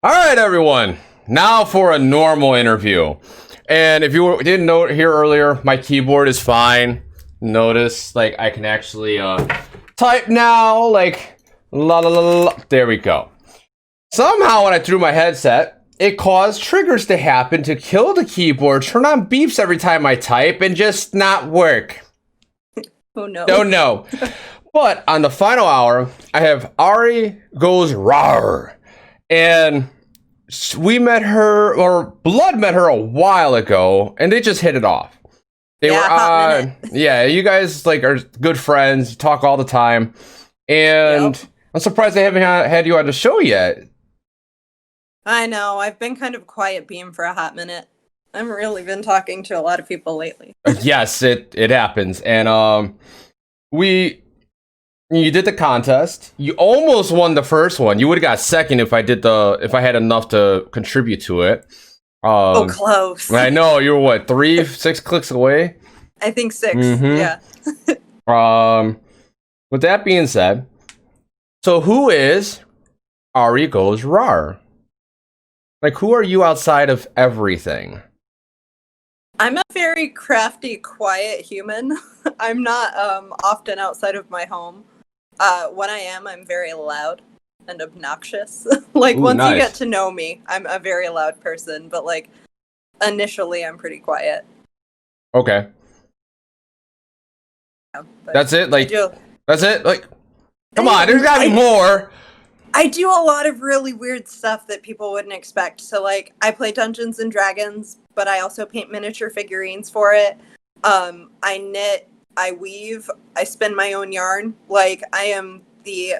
All right, everyone. Now for a normal interview. And if you didn't know here earlier, my keyboard is fine. Notice, like, I can actually type now. Like, la la la la. There we go. Somehow, when I threw my headset, it caused triggers to happen to kill the keyboard, turn on beeps every time I type, and just not work. Oh no. Don't know. But on the final hour, I have Ari Goes Rawr. And we met her, or Blood met her a while ago, and they just hit it off. They were, yeah, you guys like are good friends, you talk all the time, and yep. I'm surprised they haven't had you on the show yet. I know, I've been kind of quiet beam for a hot minute. I haven't really been talking to a lot of people lately. Yes, it happens, and you did the contest. You almost won the first one. You would have got second if I had enough to contribute to it. Close. I know, you were what, 6 clicks away? I think 6. Yeah. With that being said, so who is Ari Goes Rawr? Like, who are you outside of everything? I'm a very crafty, quiet human. I'm not often outside of my home. When I am, I'm very loud and obnoxious. Like, once nice. You get to know me, I'm a very loud person, but, like, initially, I'm pretty quiet. Okay. Yeah, that's it? Like, that's it? Like, come on, there's gotta be more! I do a lot of really weird stuff that people wouldn't expect. So, like, I play Dungeons and Dragons, but I also paint miniature figurines for it. I knit, I weave, I spin my own yarn. Like, I am the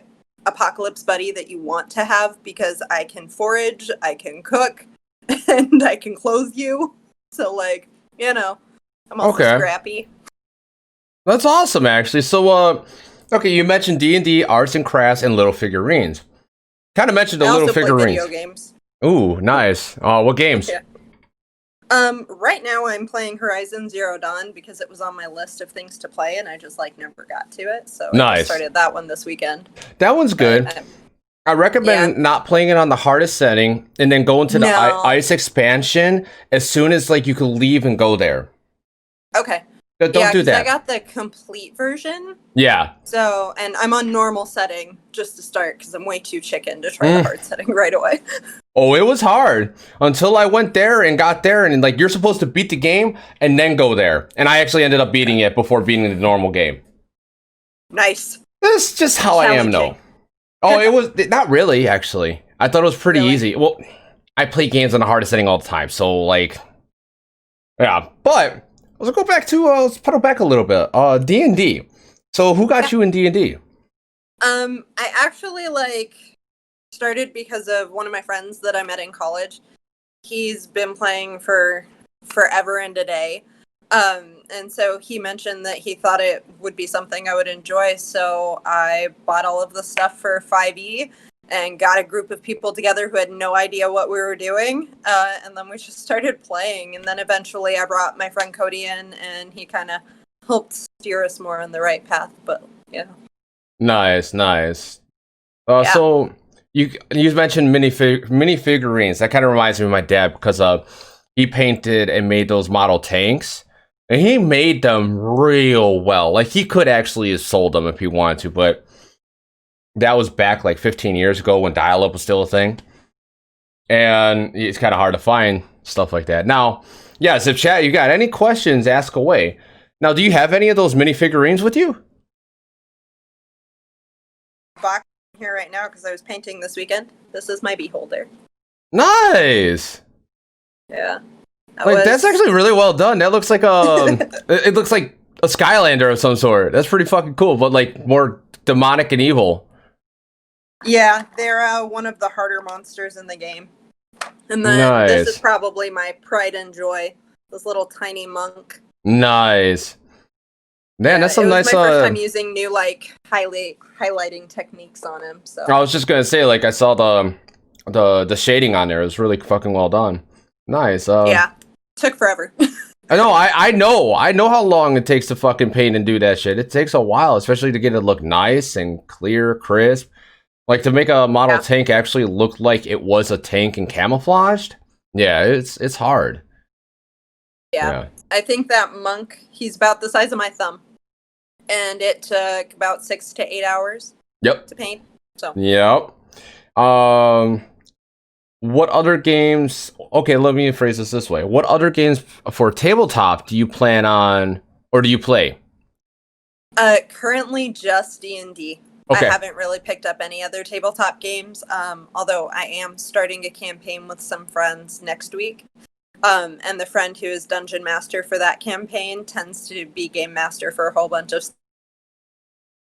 apocalypse buddy that you want to have because I can forage, I can cook, and I can clothe you. So, like, you know, I'm also scrappy. That's awesome, actually. So, okay, you mentioned D&D, arts and crafts, and little figurines. Kind of mentioned the little figurines. I also play video games. Ooh, nice. What games? Yeah. Right now I'm playing Horizon Zero Dawn because it was on my list of things to play and I just never got to it. So I just started that one this weekend. That one's good. I recommend not playing it on the hardest setting and then go into the ice expansion as soon as you can leave and go there. Okay. Don't do that. I got the complete version. Yeah. So, and I'm on normal setting just to start because I'm way too chicken to try the hard setting right away. Oh, it was hard until I went there and got there and you're supposed to beat the game and then go there. And I actually ended up beating it before beating the normal game. Nice. That's just how I am though. Oh, it was not really actually. I thought it was pretty easy. Well, I play games on the hardest setting all the time. So yeah, but let's go back to let's pedal back a little bit. D&D. So who got you in D&D? I actually started because of one of my friends that I met in college. He's been playing for forever and a day. And so he mentioned that he thought it would be something I would enjoy. So I bought all of the stuff for 5e and got a group of people together who had no idea what we were doing. And then we just started playing. And then eventually I brought my friend Cody in and he kind of helped steer us more on the right path. But yeah. Nice. So you mentioned mini figurines. That kind of reminds me of my dad because he painted and made those model tanks. And he made them real well. He could actually have sold them if he wanted to, but that was back 15 years ago when dial-up was still a thing. And it's kind of hard to find stuff like that. Now, yes, if chat, you got any questions, ask away. Now, do you have any of those mini figurines with you? Box here right now because I was painting this weekend. This is my beholder. Nice. Yeah. That's actually really well done. That looks like it looks like a Skylander of some sort. That's pretty fucking cool, but more demonic and evil. Yeah, they're one of the harder monsters in the game. And then this is probably my pride and joy. This little tiny monk. Nice. Man, that's some nice. It was my first time using new highlighting techniques on him. So I was just gonna say, I saw the shading on there. It was really fucking well done. Nice. Yeah, took forever. I know. I know how long it takes to fucking paint and do that shit. It takes a while, especially to get it look nice and clear, crisp. Like to make a model tank actually look like it was a tank and camouflaged. Yeah, it's hard. Yeah. I think that monk, he's about the size of my thumb. And it took about 6 to 8 hours to paint. So Yep. What other games? Okay, let me phrase this way. What other games for tabletop do you plan on, or do you play? Currently just D&D. Okay. I haven't really picked up any other tabletop games, although I am starting a campaign with some friends next week. And the friend who is dungeon master for that campaign tends to be game master for a whole bunch of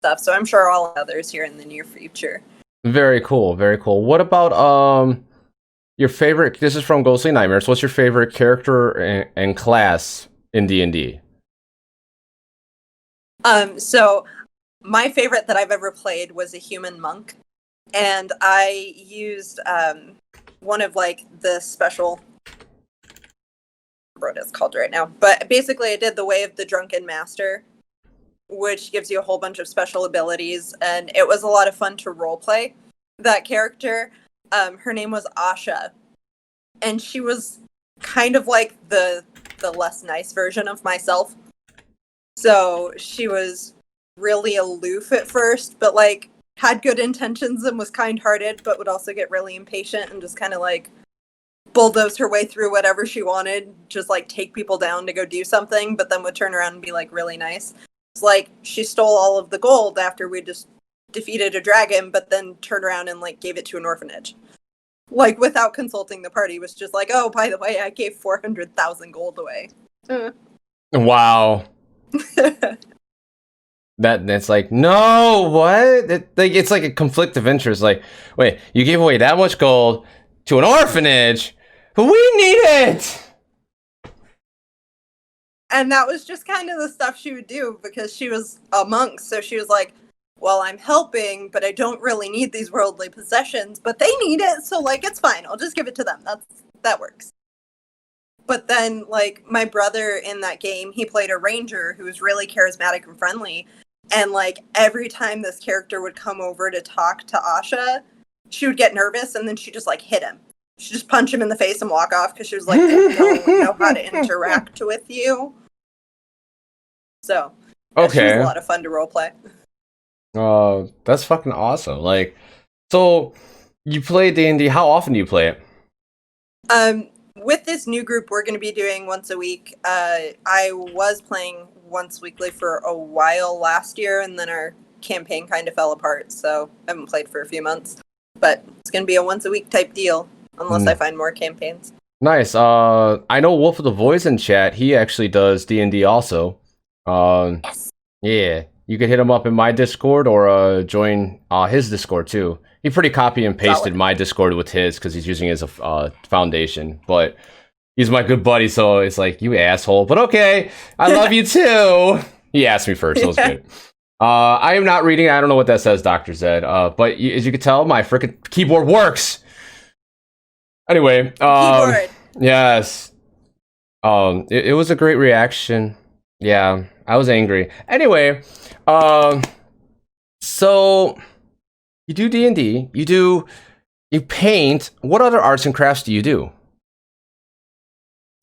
stuff. So I'm sure all others here in the near future. Very cool. Very cool. What about your favorite? This is from Ghostly Nightmares. What's your favorite character and class in D&D? So my favorite that I've ever played was a human monk, and I used one of like the special. What it's called right now, but basically I did the Way of the Drunken Master, which gives you a whole bunch of special abilities, and it was a lot of fun to roleplay that character. Her name was Asha, and she was kind of like the less nice version of myself. So she was really aloof at first, but like had good intentions and was kind-hearted, but would also get really impatient and just kind of like bulldoze her way through whatever she wanted, just like take people down to go do something, but then would turn around and be like really nice. It's like she stole all of the gold after we just defeated a dragon, but then turned around and like gave it to an orphanage. Like without consulting the party, was just like, oh, by the way, I gave 400,000 gold away. Wow. That's like, no, what? It's like a conflict of interest. Like, wait, you gave away that much gold to an orphanage? We need it! And that was just kind of the stuff she would do because she was a monk. So she was like, well, I'm helping, but I don't really need these worldly possessions, but they need it. So like, it's fine. I'll just give it to them. That works. But then like my brother in that game, he played a ranger who was really charismatic and friendly. And like every time this character would come over to talk to Asha, she would get nervous and then she'd just like hit him. She'd just punch him in the face and walk off because she was like, I don't know how to interact with you. So, yeah, she was a lot of fun to roleplay. That's fucking awesome. Like, so you play D&D. How often do you play it? With this new group, we're going to be doing once a week. I was playing once weekly for a while last year, and then our campaign kind of fell apart, so I haven't played for a few months. But it's going to be a once a week type deal, unless I find more campaigns. Nice. I know Wolf of the Voice in chat. He actually does D&D also. Yes. Yeah, you could hit him up in my Discord or join his Discord too. He pretty copy and pasted my Discord with his because he's using it as a foundation. But he's my good buddy, so it's like, you asshole. But okay, I love you too. He asked me first, so it was good. I am not reading. I don't know what that says, Dr. Zed. But as you can tell, my freaking keyboard works. Anyway, keyboard. Yes. It was a great reaction. Yeah, I was angry. Anyway, so you do D&D, you paint. What other arts and crafts do you do?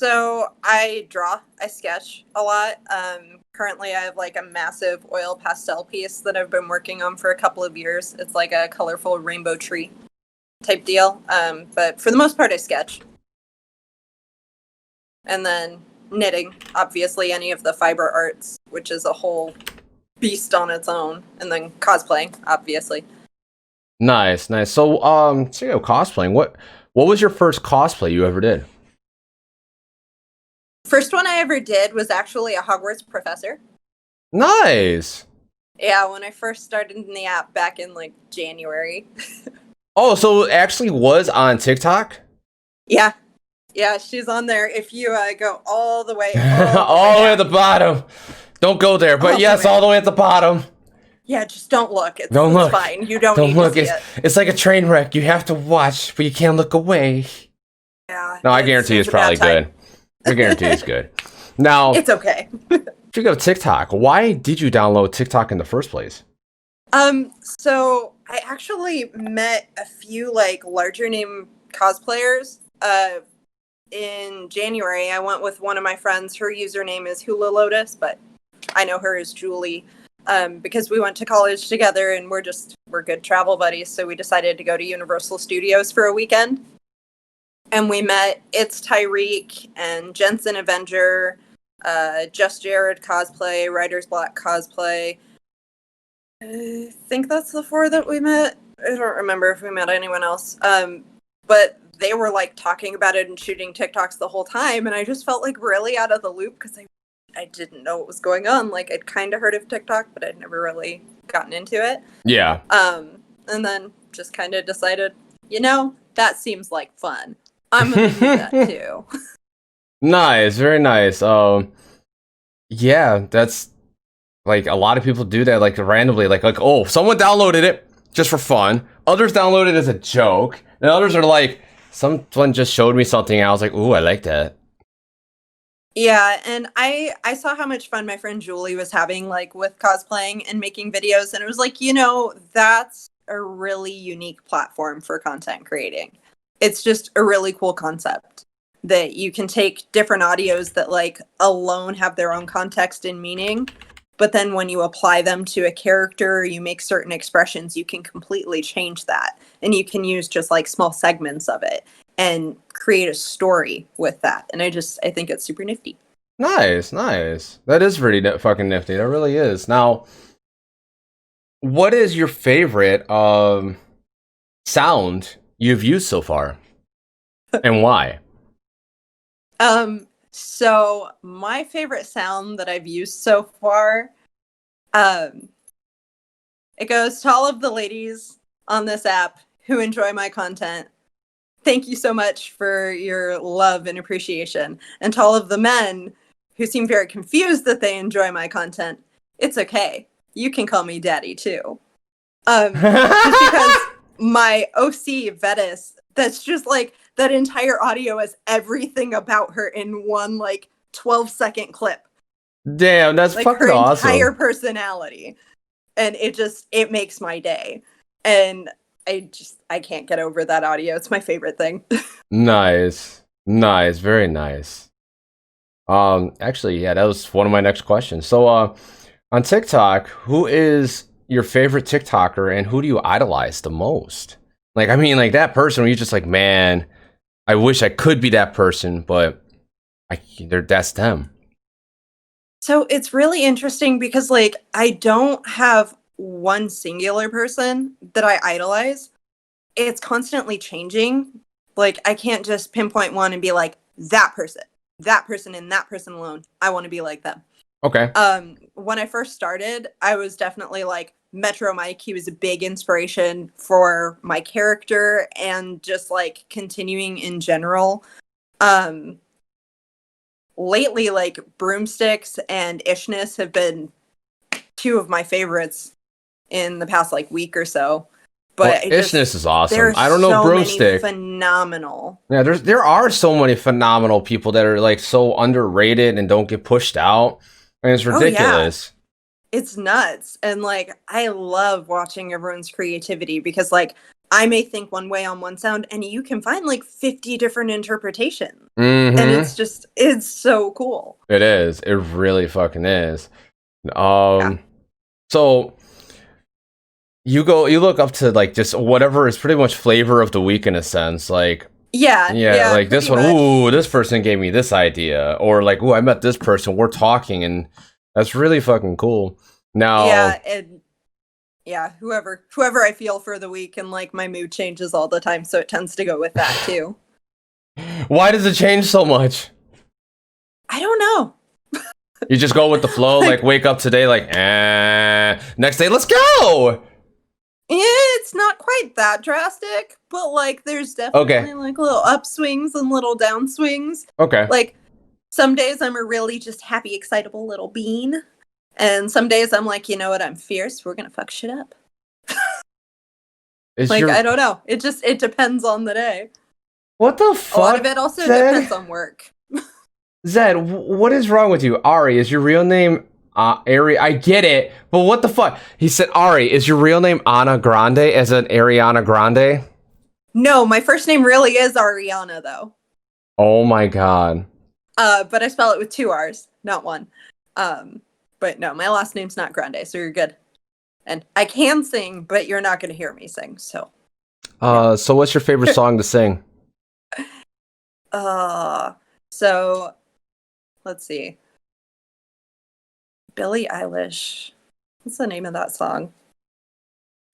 So I draw, I sketch a lot. Currently I have like a massive oil pastel piece that I've been working on for a couple of years. It's like a colorful rainbow tree type deal. But for the most part I sketch. And then knitting, obviously any of the fiber arts, which is a whole beast on its own. And then cosplaying, obviously. Nice. So speaking of cosplaying, what was your first cosplay you ever did? First one I ever did was actually a Hogwarts professor. Nice. Yeah, when I first started in the app back in like January. Oh, so it actually was on TikTok? Yeah, she's on there. If you go all the way, all the way at the bottom. Don't go there, but yes, all the way at the bottom. Yeah, just don't look. It's fine. You don't need look. To see it's like a train wreck. You have to watch, but you can't look away. Yeah. No, I guarantee it's probably good. I guarantee it's good. Now, it's okay. Speaking of TikTok, why did you download TikTok in the first place? So I actually met a few like larger name cosplayers. In January, I went with one of my friends. Her username is Hula Lotus, but I know her as Julie because we went to college together and we're good travel buddies. So we decided to go to Universal Studios for a weekend. And we met It's Tyreek and Jensen Avenger, Just Jared cosplay, Writer's Block cosplay. I think that's the 4 that we met. I don't remember if we met anyone else. But they were like talking about it and shooting TikToks the whole time, and I just felt like really out of the loop because I didn't know what was going on. Like I'd kind of heard of TikTok, but I'd never really gotten into it. Yeah. And then just kind of decided, that seems like fun. I'm gonna do that too. Nice, very nice. Yeah, that's like a lot of people do that like randomly, like oh, someone downloaded it just for fun. Others downloaded it as a joke, and others are like, someone just showed me something, and I was like, ooh, I like that. Yeah, and I saw how much fun my friend Julie was having like with cosplaying and making videos, and it was like, that's a really unique platform for content creating. It's just a really cool concept that you can take different audios that like alone have their own context and meaning, but then when you apply them to a character, or you make certain expressions, you can completely change that, and you can use just like small segments of it and create a story with that. And I think it's super nifty. Nice. That is pretty fucking nifty. That really is. Now, what is your favorite sound you've used so far, and why? So my favorite sound that I've used so far, it goes to all of the ladies on this app who enjoy my content. Thank you so much for your love and appreciation. And to all of the men who seem very confused that they enjoy my content, it's okay. You can call me daddy too. Just because my OC Vetus, that's just like, that entire audio is everything about her in one like 12-second clip. Damn, that's like fucking awesome. Her entire personality. And it makes my day. And I can't get over that audio. It's my favorite thing. Nice, very nice. Actually, yeah, that was one of my next questions. So, on TikTok, who is your favorite TikToker, and who do you idolize the most? Like, I mean, like that person where you're just like, man, I wish I could be that person, but that's them. So it's really interesting because, like, I don't have one singular person that I idolize. It's constantly changing. Like, I can't just pinpoint one and be like, that person, and that person alone, I want to be like them. Okay. When I first started, I was definitely like Metro Mike. He was a big inspiration for my character and just like continuing in general. Lately, like Broomsticks and Ishness have been 2 of my favorites in the past like week or so. But Ishness is awesome. I don't know Broomstick. Phenomenal. Yeah, there are so many phenomenal people that are like so underrated and don't get pushed out. And it's ridiculous. Oh, yeah. It's nuts. And like I love watching everyone's creativity because like I may think one way on one sound and you can find like 50 different interpretations. Mm-hmm. And it's so cool. It is. It really fucking is. So you look up to like just whatever is pretty much flavor of the week in a sense. Like yeah, like this one, much. Ooh, this person gave me this idea. Or like, ooh, I met this person, we're talking, and that's really fucking cool. Now whoever I feel for the week, and like my mood changes all the time, so it tends to go with that too. Why does it change so much? I don't know. You just go with the flow, like wake up today, like next day, let's go. Yeah, it's not quite that drastic, but like there's definitely like little upswings and little downswings. Okay. Like some days I'm a really just happy, excitable little bean. And some days I'm like, you know what, I'm fierce. We're going to fuck shit up. I don't know. It depends on the day. What the fuck? A lot of it also depends on work. Zed, what is wrong with you? Ari, is your real name Ari, I get it, but what the fuck? He said, Ari, is your real name Ana Grande as an Ariana Grande? No, my first name really is Ariana, though. Oh my god. But I spell it with 2 R's, not 1. But no, my last name's not Grande, so you're good. And I can sing, but you're not going to hear me sing, so. So what's your favorite song to sing? So, let's see. Billie Eilish. What's the name of that song?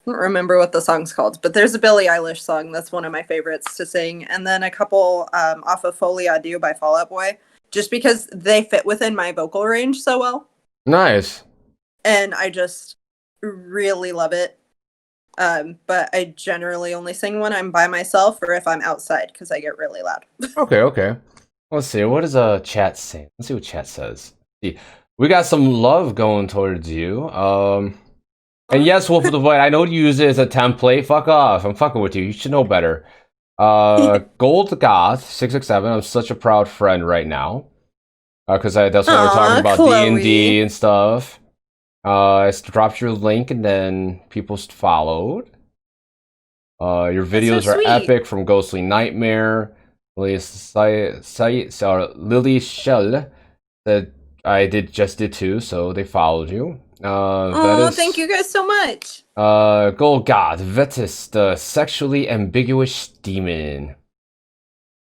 I don't remember what the song's called, but there's a Billie Eilish song that's one of my favorites to sing, and then a couple off of Folie à Deux by Fall Out Boy, just because they fit within my vocal range so well. Nice. And I just really love it. But I generally only sing when I'm by myself or if I'm outside because I get really loud. Okay. Let's see. What does chat say? Let's see what chat says. See, we got some love going towards you. And yes, Wolf of the Void, I know you use it as a template. Fuck off. I'm fucking with you. You should know better. Gold Goth 667. I'm such a proud friend right now. Because that's what we're talking about, D&D and stuff. I dropped your link and then people followed. Your videos are epic, from Ghostly Nightmare. Lily Shell that I just did too, so they followed you. Thank you guys so much. Gold God, Vetus, the sexually ambiguous demon.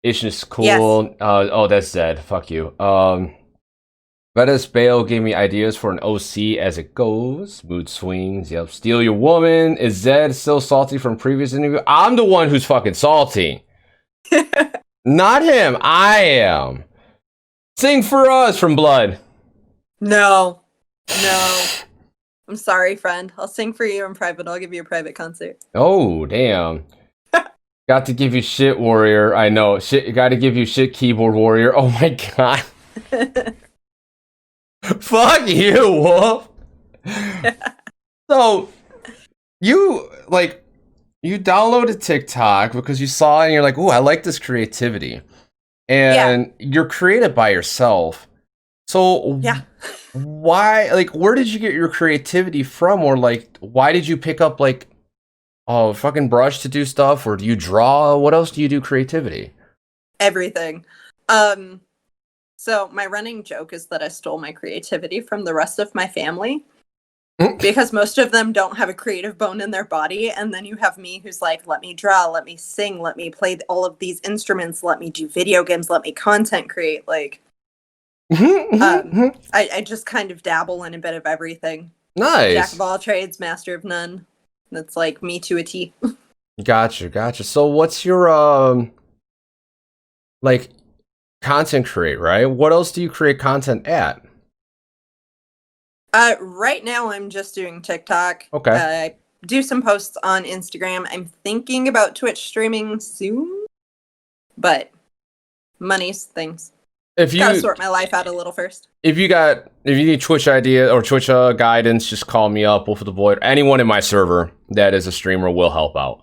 Is cool. Yes. That's Zed. Fuck you. Vetus Bale gave me ideas for an OC as it goes. Mood swings. Yep. Steal Your Woman. Is Zed still salty from previous interview? I'm the one who's fucking salty. Not him. I am. Sing for us from Blood. No. I'm sorry, friend. I'll sing for you in private. I'll give you a private concert. Oh, damn. Got to give you shit, warrior. I know. Got to give you shit, keyboard warrior. Oh my god. Fuck you, Wolf. So, you downloaded TikTok because you saw it and you're like, "Ooh, I like this creativity." And you're creative by yourself. So, why, where did you get your creativity from? Or, why did you pick up, a fucking brush to do stuff? Or do you draw? What else do you do creativity? Everything. So my running joke is that I stole my creativity from the rest of my family. Because most of them don't have a creative bone in their body, and then you have me who's like, let me draw, let me sing, let me play all of these instruments, let me do video games, let me content create. I just kind of dabble in a bit of everything. Nice. Jack of all trades, master of none. That's like me to a T. Gotcha. So what's your content create, right? What else do you create content at? Right now I'm just doing TikTok. Okay. I do some posts on Instagram. I'm thinking about Twitch streaming soon, but money's things. Gotta sort my life out a little first. If you need Twitch idea or Twitch guidance, just call me up, Wolf of the Void. Anyone in my server that is a streamer will help out.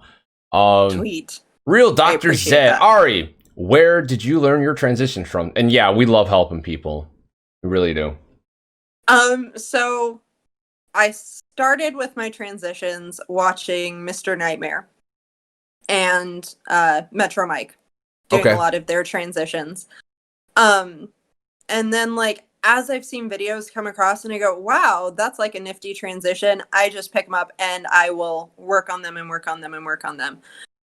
Tweet. Real Dr. Zed. Ari, where did you learn your transition from? And yeah, we love helping people. We really do. So I started with my transitions watching Mr. Nightmare and Metro Mike doing a lot of their transitions. And then as I've seen videos come across and I go, wow, that's a nifty transition, I just pick them up and I will work on them.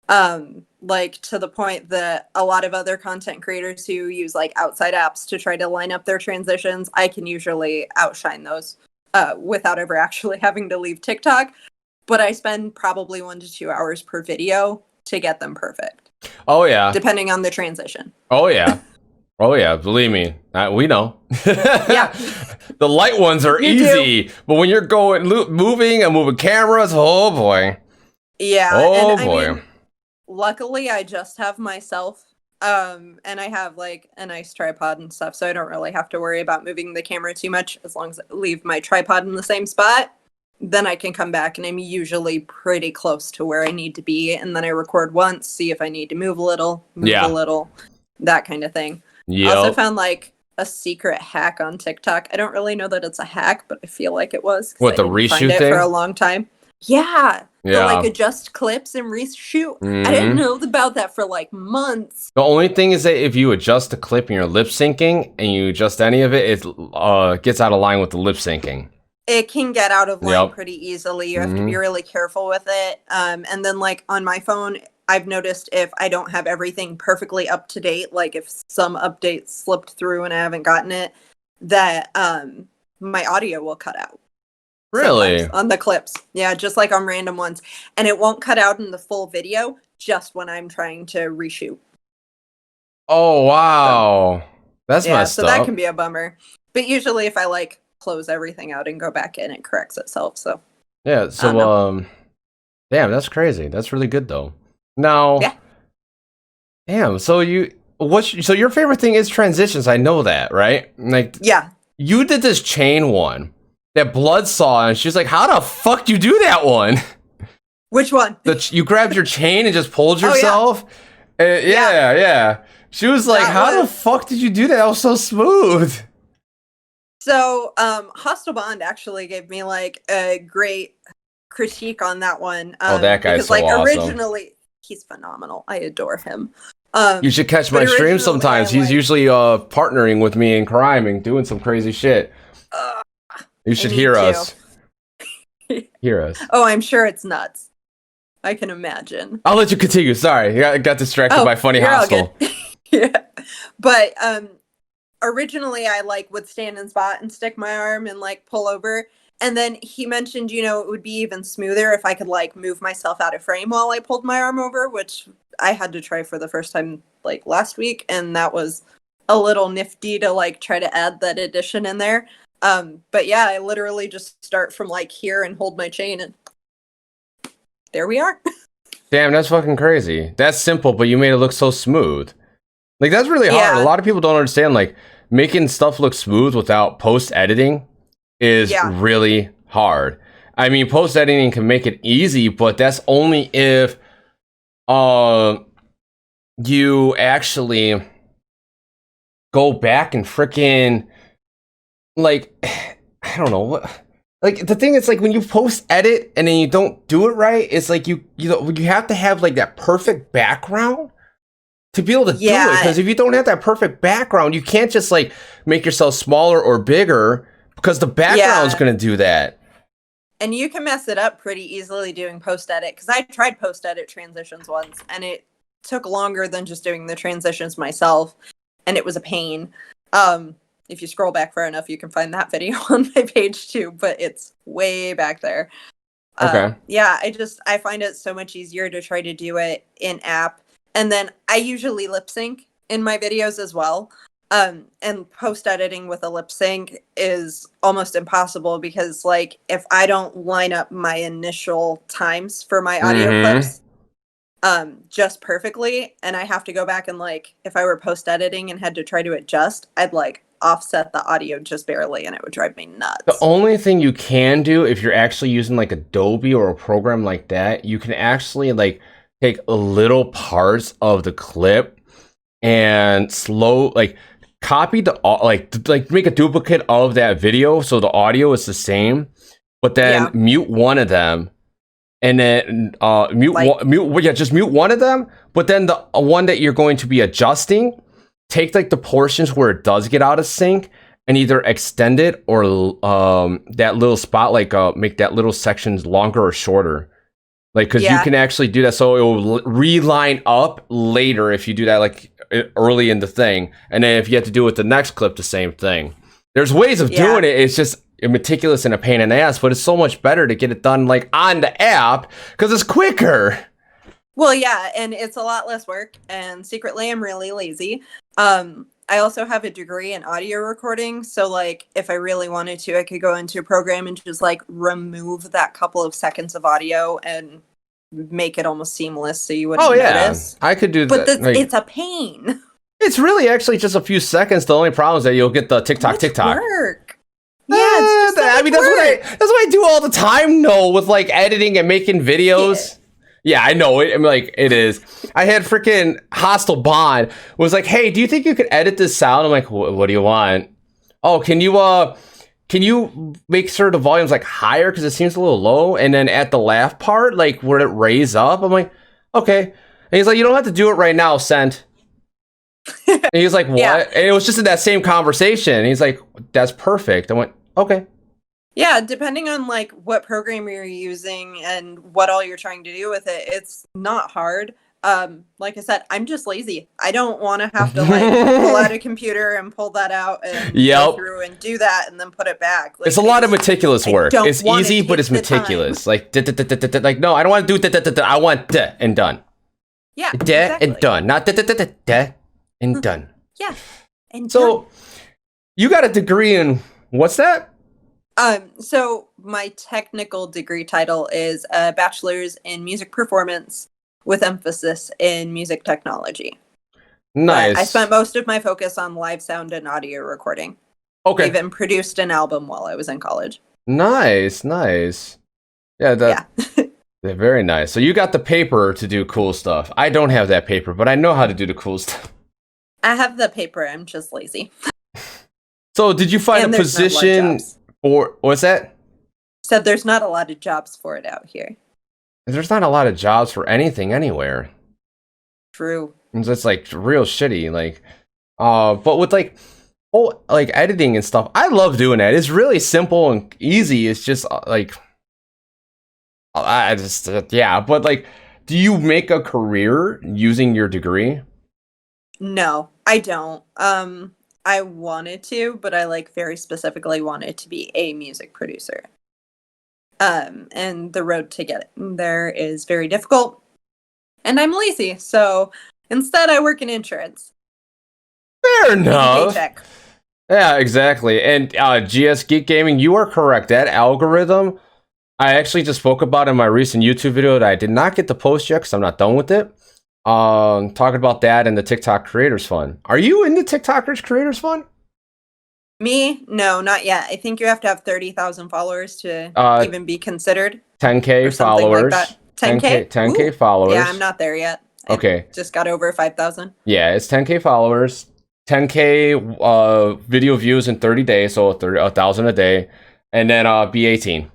To the point that a lot of other content creators who use outside apps to try to line up their transitions, I can usually outshine those without ever actually having to leave TikTok. But I spend probably 1 to 2 hours per video to get them perfect. Oh yeah. Depending on the transition. Oh yeah. Oh yeah, believe me, we know. Yeah. The light ones are easy, but when you're moving and moving cameras, oh boy. Yeah. Oh boy. I mean, luckily, I just have myself, and I have a nice tripod and stuff, so I don't really have to worry about moving the camera too much. As long as I leave my tripod in the same spot, then I can come back, and I'm usually pretty close to where I need to be, and then I record once, see if I need to move a little, that kind of thing. Yeah. I also found a secret hack on TikTok. I don't really know that it's a hack, but I feel like it was. What, the I didn't reshoot find it thing? for a long time. Yeah. Yeah. The like adjust clips and reshoot. I didn't know about that for like months. The only thing is that if you adjust the clip and you're lip syncing and you adjust any of it, it gets out of line with the lip syncing. It can get out of line pretty easily. You have to be really careful with it. And then like on my phone, I've noticed if I don't have everything perfectly up to date, like if some updates slipped through and I haven't gotten it, that my audio will cut out. Really? On the clips. Yeah, just like on random ones. And it won't cut out in the full video, just when I'm trying to reshoot. Oh, wow. That's messed up. So that can be a bummer. But usually if I like close everything out and go back in, it corrects itself. So yeah, so damn, that's crazy. That's really good though. Now, yeah. Damn, so so your favorite thing is transitions, I know that, right? Like, yeah. You did this chain one that Blood saw, and she's like, how the fuck do you do that one? Which one? You grabbed your chain and just pulled yourself? Oh, yeah. She was like, how the fuck did you do that? That was so smooth. So, Hostile Bond actually gave me like a great critique on that one. That guy's because, so awesome. Originally, he's phenomenal. I adore him. You should catch my stream sometimes. He's usually partnering with me in crime and doing some crazy shit. You should hear us. Hear us. Oh, I'm sure it's nuts. I can imagine. I'll let you continue. Sorry, I got distracted by Funny Hostile. Yeah, but originally I like would stand in spot and stick my arm and like pull over. And then he mentioned, it would be even smoother if I could like move myself out of frame while I pulled my arm over, which I had to try for the first time like last week. And that was a little nifty to like try to add that addition in there. But yeah, I literally just start from like here and hold my chain and there we are. Damn, that's fucking crazy. That's simple, but you made it look so smooth. Like, that's really hard. Yeah. A lot of people don't understand, like, making stuff look smooth without post-editing is really hard. I mean, post-editing can make it easy, but that's only if you actually go back and frickin' like, I don't know what. Like, the thing is, like, when you post-edit and then you don't do it right, it's like you have to have like that perfect background to be able to do it. Because if you don't have that perfect background, you can't just like make yourself smaller or bigger because the background's going to do that. And you can mess it up pretty easily doing post-edit, because I tried post-edit transitions once and it took longer than just doing the transitions myself, and it was a pain. If you scroll back far enough, you can find that video on my page too, but it's way back there. Okay. Yeah, I find it so much easier to try to do it in app. And then I usually lip sync in my videos as well. And post-editing with a lip sync is almost impossible because, like, if I don't line up my initial times for my audio clips just perfectly, and I have to go back and, like, if I were post-editing and had to try to adjust, I'd, like, offset the audio just barely, and it would drive me nuts. The only thing you can do if you're actually using, like, Adobe or a program like that, you can actually, like, take little parts of the clip and copy the like make a duplicate of that video so the audio is the same, but then mute one of them, and then just mute one of them. But then the one that you're going to be adjusting, take like the portions where it does get out of sync and either extend it or that little spot, like make that little sections longer or shorter. Like, because you can actually do that, so it will reline up later if you do that, like, early in the thing. And then if you have to do it with the next clip, the same thing. There's ways of doing it. It's just meticulous and a pain in the ass, but it's so much better to get it done, like, on the app, because it's quicker. Well, yeah, and it's a lot less work, and secretly I'm really lazy. I also have a degree in audio recording, so, like, if I really wanted to, I could go into a program and just, like, remove that couple of seconds of audio and make it almost seamless so you wouldn't notice. I could do that. But like, it's a pain. It's really actually just a few seconds. The only problem is that you'll get the TikTok. Work. Yeah, it's just that's what I do all the time, though, with, like, editing and making videos. Yeah, I know it. I'm like, it is. I had freaking Hostile Bond was like, hey, do you think you could edit this sound? I'm like, what do you want? Oh, can you make sure the volume's like higher because it seems a little low, and then at the laugh part, like where it raise up? I'm like, okay. And he's like, you don't have to do it right now, send. And he's like, what? Yeah. And it was just in that same conversation. And he's like, that's perfect. I went, okay. Yeah, depending on like what program you're using and what all you're trying to do with it, it's not hard. Like I said, I'm just lazy. I don't want to have to like pull out a computer and pull that out and go through and do that and then put it back. Like, it's a lot of meticulous work. It's easy, but it's the meticulous. Like, like, no, I don't want to do I want and done. Yeah, exactly. And done, not and done. Yeah, and so done. You got a degree in what's that? So my technical degree title is a bachelor's in music performance with emphasis in music technology. Nice. But I spent most of my focus on live sound and audio recording. Okay. I even produced an album while I was in college. Nice. Yeah, very nice. So you got the paper to do cool stuff. I don't have that paper, but I know how to do the cool stuff. I have the paper. I'm just lazy. So did you find a position for what's that? So there's not a lot of jobs for it out here. There's not a lot of jobs for anything anywhere. True. It's like real shitty. Like, but with like editing and stuff, I love doing that. It's really simple and easy. It's just like, But like, do you make a career using your degree? No, I don't. I wanted to, but I like very specifically wanted to be a music producer. And the road to get there is very difficult. And I'm lazy, so instead I work in insurance. Fair enough. Paycheck. Yeah, exactly. And GS Geek Gaming, you are correct. That algorithm, I actually just spoke about in my recent YouTube video that I did not get to post yet because I'm not done with it. Talking about that and the TikTok Creators Fund. Are you in the TikTokers Creators Fund? Me? No, not yet. I think you have to have 30,000 followers to even be considered. 10K followers. Like 10K? 10K followers. Yeah, I'm not there yet. Okay. Just got over 5,000. Yeah, it's 10K followers, 10K video views in 30 days, so 1,000 a day, and then be 18.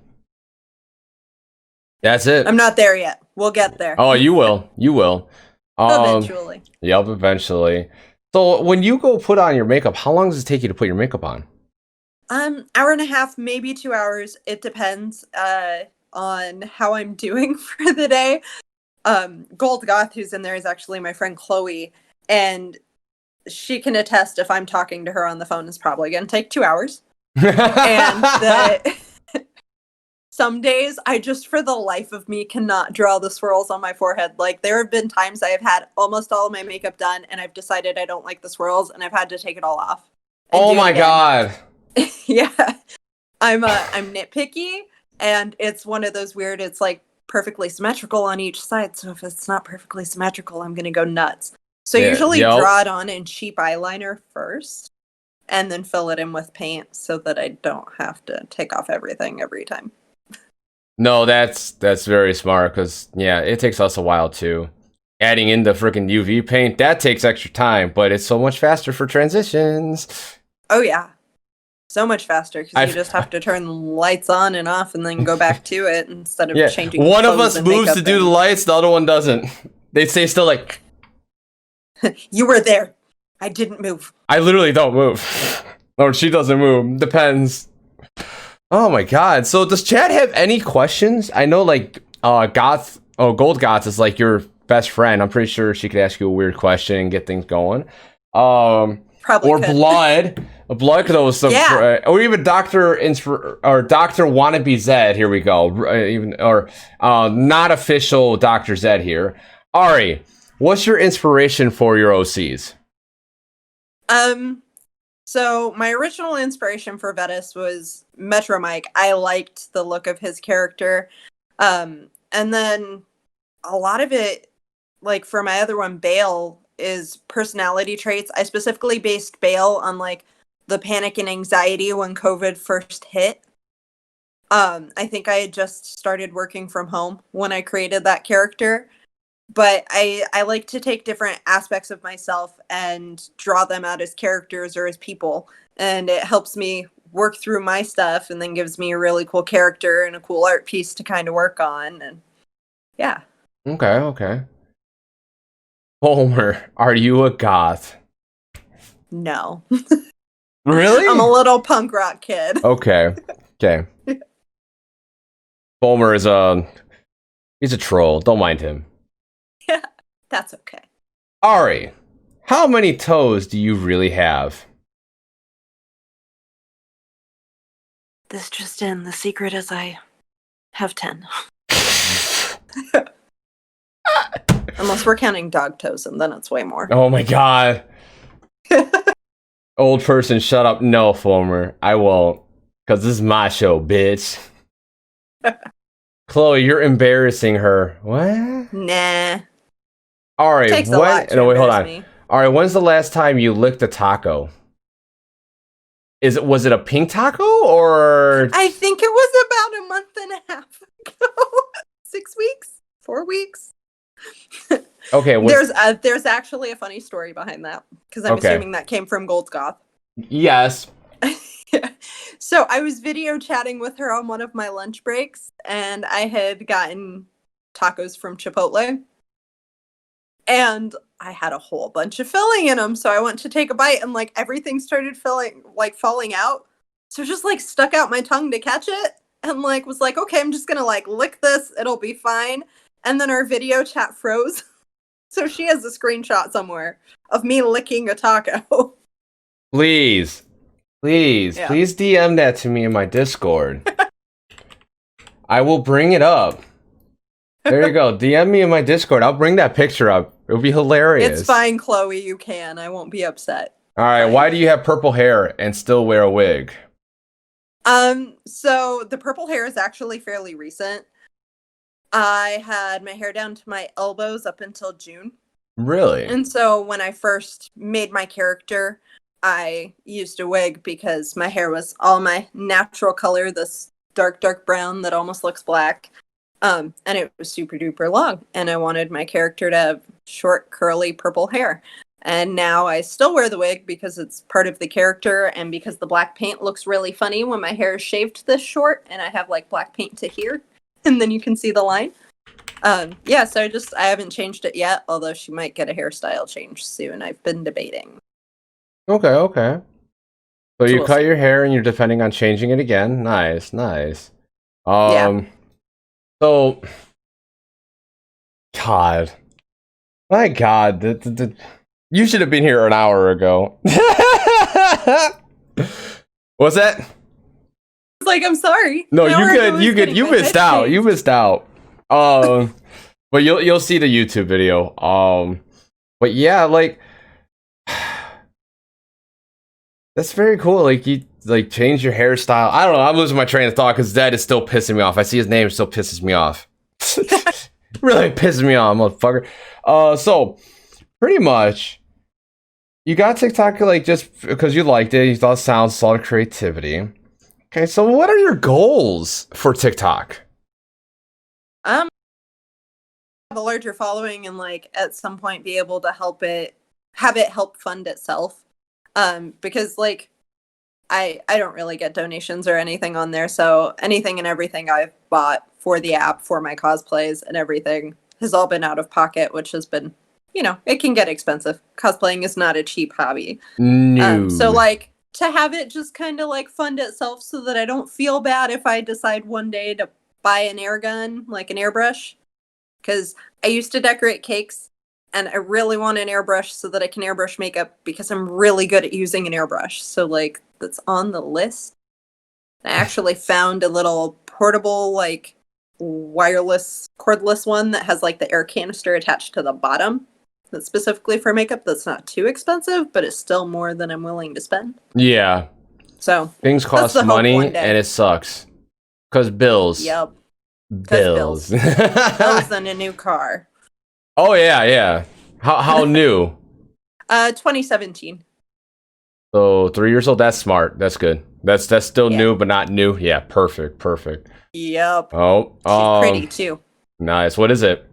That's it. I'm not there yet. We'll get there. Oh, you will. You will. Eventually. Yep, eventually. So when you go put on your makeup, how long does it take you to put your makeup on? Hour and a half, maybe 2 hours. It depends on how I'm doing for the day. Gold Goth, who's in there, is actually my friend Chloe, and she can attest if I'm talking to her on the phone, it's probably going to take 2 hours. And some days I just, for the life of me, cannot draw the swirls on my forehead. Like, there have been times I have had almost all of my makeup done, and I've decided I don't like the swirls, and I've had to take it all off. Oh my god! Yeah, I'm nitpicky, and it's one of those weird. It's like perfectly symmetrical on each side, so if it's not perfectly symmetrical, I'm gonna go nuts. So I usually draw it on in cheap eyeliner first, and then fill it in with paint so that I don't have to take off everything every time. No, that's very smart because yeah, it takes us a while too. Adding in the freaking UV paint, that takes extra time, but it's so much faster for transitions. Oh yeah, so much faster because you just have to turn the lights on and off and then go back to it instead of changing. One of us moves to do the lights, the other one doesn't. They stay still like. You were there. I didn't move. I literally don't move. Or she doesn't move. Depends. Oh my god. So does Chad have any questions? I know like Gold Goth is like your best friend. I'm pretty sure she could ask you a weird question and get things going. Probably or could. Blood could also or even Dr. Wannabe Zed. Here we go. Not official Dr. Zed here. Ari, what's your inspiration for your OCs? So my original inspiration for Vetus was Metro Mike. I liked the look of his character. And then a lot of it, like for my other one, Bale, is personality traits. I specifically based Bale on like the panic and anxiety when COVID first hit. I think I had just started working from home when I created that character. But I like to take different aspects of myself and draw them out as characters or as people. And it helps me work through my stuff and then gives me a really cool character and a cool art piece to kind of work on. And yeah. Okay. Homer, are you a goth? No. Really? I'm a little punk rock kid. Okay. Homer is he's a troll. Don't mind him. Yeah, that's okay. Ari, how many toes do you really have? This just in. The secret is I have 10. Unless we're counting dog toes, and then it's way more. Oh my god. Old person, shut up. No, Homer, I won't. Because this is my show, bitch. Chloe, you're embarrassing her. What? Nah. Alright, Takes a lot to hold on. me. Alright, when's the last time you licked a taco? Was it a pink taco or I think it was about a month and a half ago. 6 weeks? 4 weeks? okay, there's actually a funny story behind that, because I'm assuming that came from Gold's Goth. Yes. So I was video chatting with her on one of my lunch breaks, and I had gotten tacos from Chipotle. And I had a whole bunch of filling in them, so I went to take a bite, and like everything started falling out. So just like stuck out my tongue to catch it, and like was like, okay, I'm just gonna like lick this, it'll be fine. And then our video chat froze. So she has a screenshot somewhere of me licking a taco. Please DM that to me in my Discord. I will bring it up. There you go. DM me in my Discord. I'll bring that picture up. It'll be hilarious. It's fine, Chloe. You can. I won't be upset. All right. Why do you have purple hair and still wear a wig? So the purple hair is actually fairly recent. I had my hair down to my elbows up until June. Really? And so when I first made my character, I used a wig because my hair was all my natural color, this dark brown that almost looks black. And it was super duper long, and I wanted my character to have short, curly purple hair. And now I still wear the wig because it's part of the character, and because the black paint looks really funny when my hair is shaved this short, and I have like black paint to here, and then you can see the line. Yeah, so I haven't changed it yet, although she might get a hairstyle change soon. I've been debating. Okay. So you cut your hair and you're depending on changing it again. Nice. Yeah. So, my God, you should have been here an hour ago. What's that? It's like, I'm sorry. No, you good. You missed out. But you'll see the YouTube video. But yeah, like that's very cool. Like you change your hairstyle. I don't know. I'm losing my train of thought because Zed is still pissing me off. I see his name, it still pisses me off. Really pisses me off, motherfucker. So pretty much, you got TikTok like just because you liked it. You thought it sounds a lot of creativity. Okay, so what are your goals for TikTok? Have a larger following and like at some point be able to have it help fund itself. Because like I don't really get donations or anything on there, so anything and everything I've bought for the app, for my cosplays and everything has all been out of pocket, which has been, it can get expensive. Cosplaying is not a cheap hobby. No. So like to have it just kind of like fund itself so that I don't feel bad if I decide one day to buy an air gun, like an airbrush, because I used to decorate cakes. And I really want an airbrush so that I can airbrush makeup because I'm really good at using an airbrush. So, like, that's on the list. I actually found a little portable, like, wireless, cordless one that has, like, the air canister attached to the bottom. That's specifically for makeup. That's not too expensive, but it's still more than I'm willing to spend. Yeah. So, things cost money, and it sucks. Because bills. Yep. Bills. Bills and a new car. Oh yeah. How new? 2017. So 3 years old. That's smart. That's good. That's still Yeah. new, but not new. Yeah, perfect. Yep. Oh, She's pretty too. nice. What is it?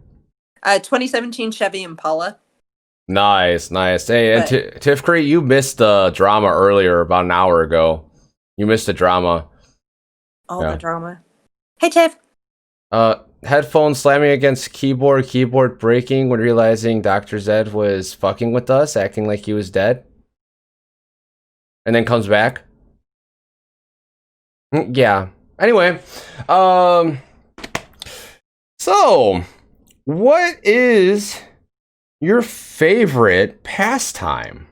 2017 Chevy Impala. Nice. Hey, and But Tiff Crate, you missed the drama earlier, about an hour ago. You missed the drama. all Yeah. the drama. Hey, Tiff. Headphones slamming against keyboard breaking when realizing Dr. Zed was fucking with us, acting like he was dead. And then comes back. Yeah. Anyway, so what is your favorite pastime?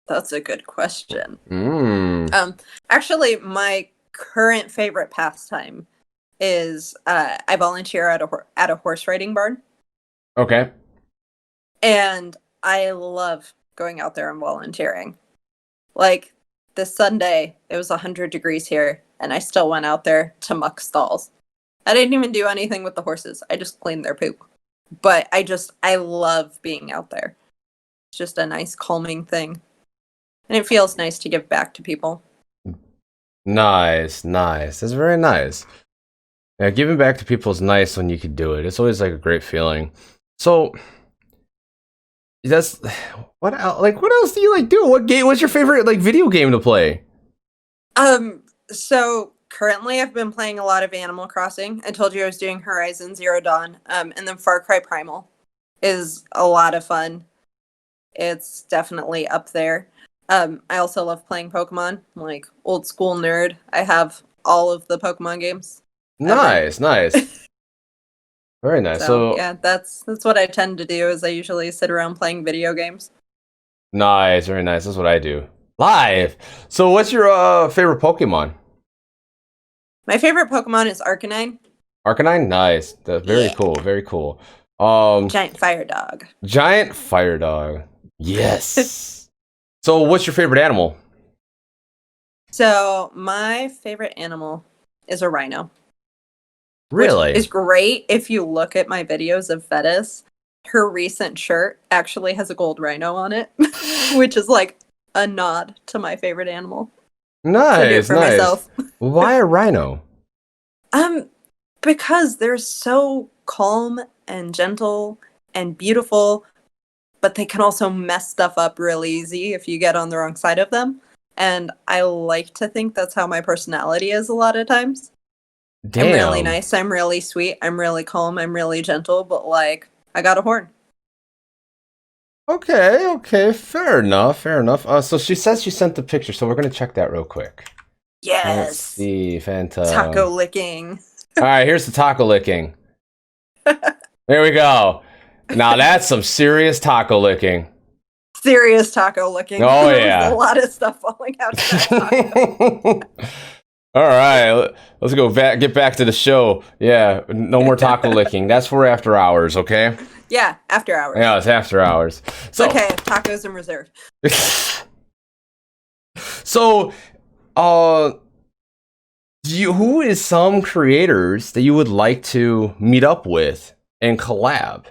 That's a good question. Mm. Actually, my current favorite pastime is I volunteer at a horse riding barn, Okay. and I love going out there and volunteering. Like this Sunday, it was 100 degrees here, and I still went out there to muck stalls. I didn't even do anything with the horses. I just cleaned their poop. But I love being out there. It's just a nice calming thing. And it feels nice to give back to people. Nice. That's very nice. Yeah, giving back to people is nice when you can do it. It's always like a great feeling. So that's what what else do you like do? What's your favorite like video game to play? So currently I've been playing a lot of Animal Crossing. I told you I was doing Horizon Zero Dawn. And then Far Cry Primal is a lot of fun. It's definitely up there. I also love playing Pokemon. I'm like old school nerd. I have all of the Pokemon games. Nice. Very nice. So yeah, that's what I tend to do. Is I usually sit around playing video games. Nice, very nice. That's what I do. Live. So what's your favorite Pokemon? My favorite Pokemon is Arcanine. Arcanine? Nice. Very cool, very cool. Giant fire dog. Giant fire dog. Yes. So what's your favorite animal? So my favorite animal is a rhino. Really? Which is great if you look at my videos of Fettis. Her recent shirt actually has a gold rhino on it, which is like a nod to my favorite animal. Nice, for myself. Why a rhino? Because they're so calm and gentle and beautiful, but they can also mess stuff up really easy if you get on the wrong side of them. And I like to think that's how my personality is a lot of times. Damn. I'm really nice. I'm really sweet. I'm really calm. I'm really gentle, but like, I got a horn. Okay, fair enough. So she says she sent the picture, so we're gonna check that real quick. Yes. Let's see, Fanta. Taco licking. All right, here's the taco licking. There we go. Now that's some serious taco licking. Serious taco licking. Oh yeah. There's a lot of stuff falling out of that taco. All right, let's go get back to the show. Yeah, no more taco licking. That's for after hours, okay? Yeah, after hours. Yeah, it's after hours. So, okay, tacos in reserve. So, who is some creators that you would like to meet up with and collab?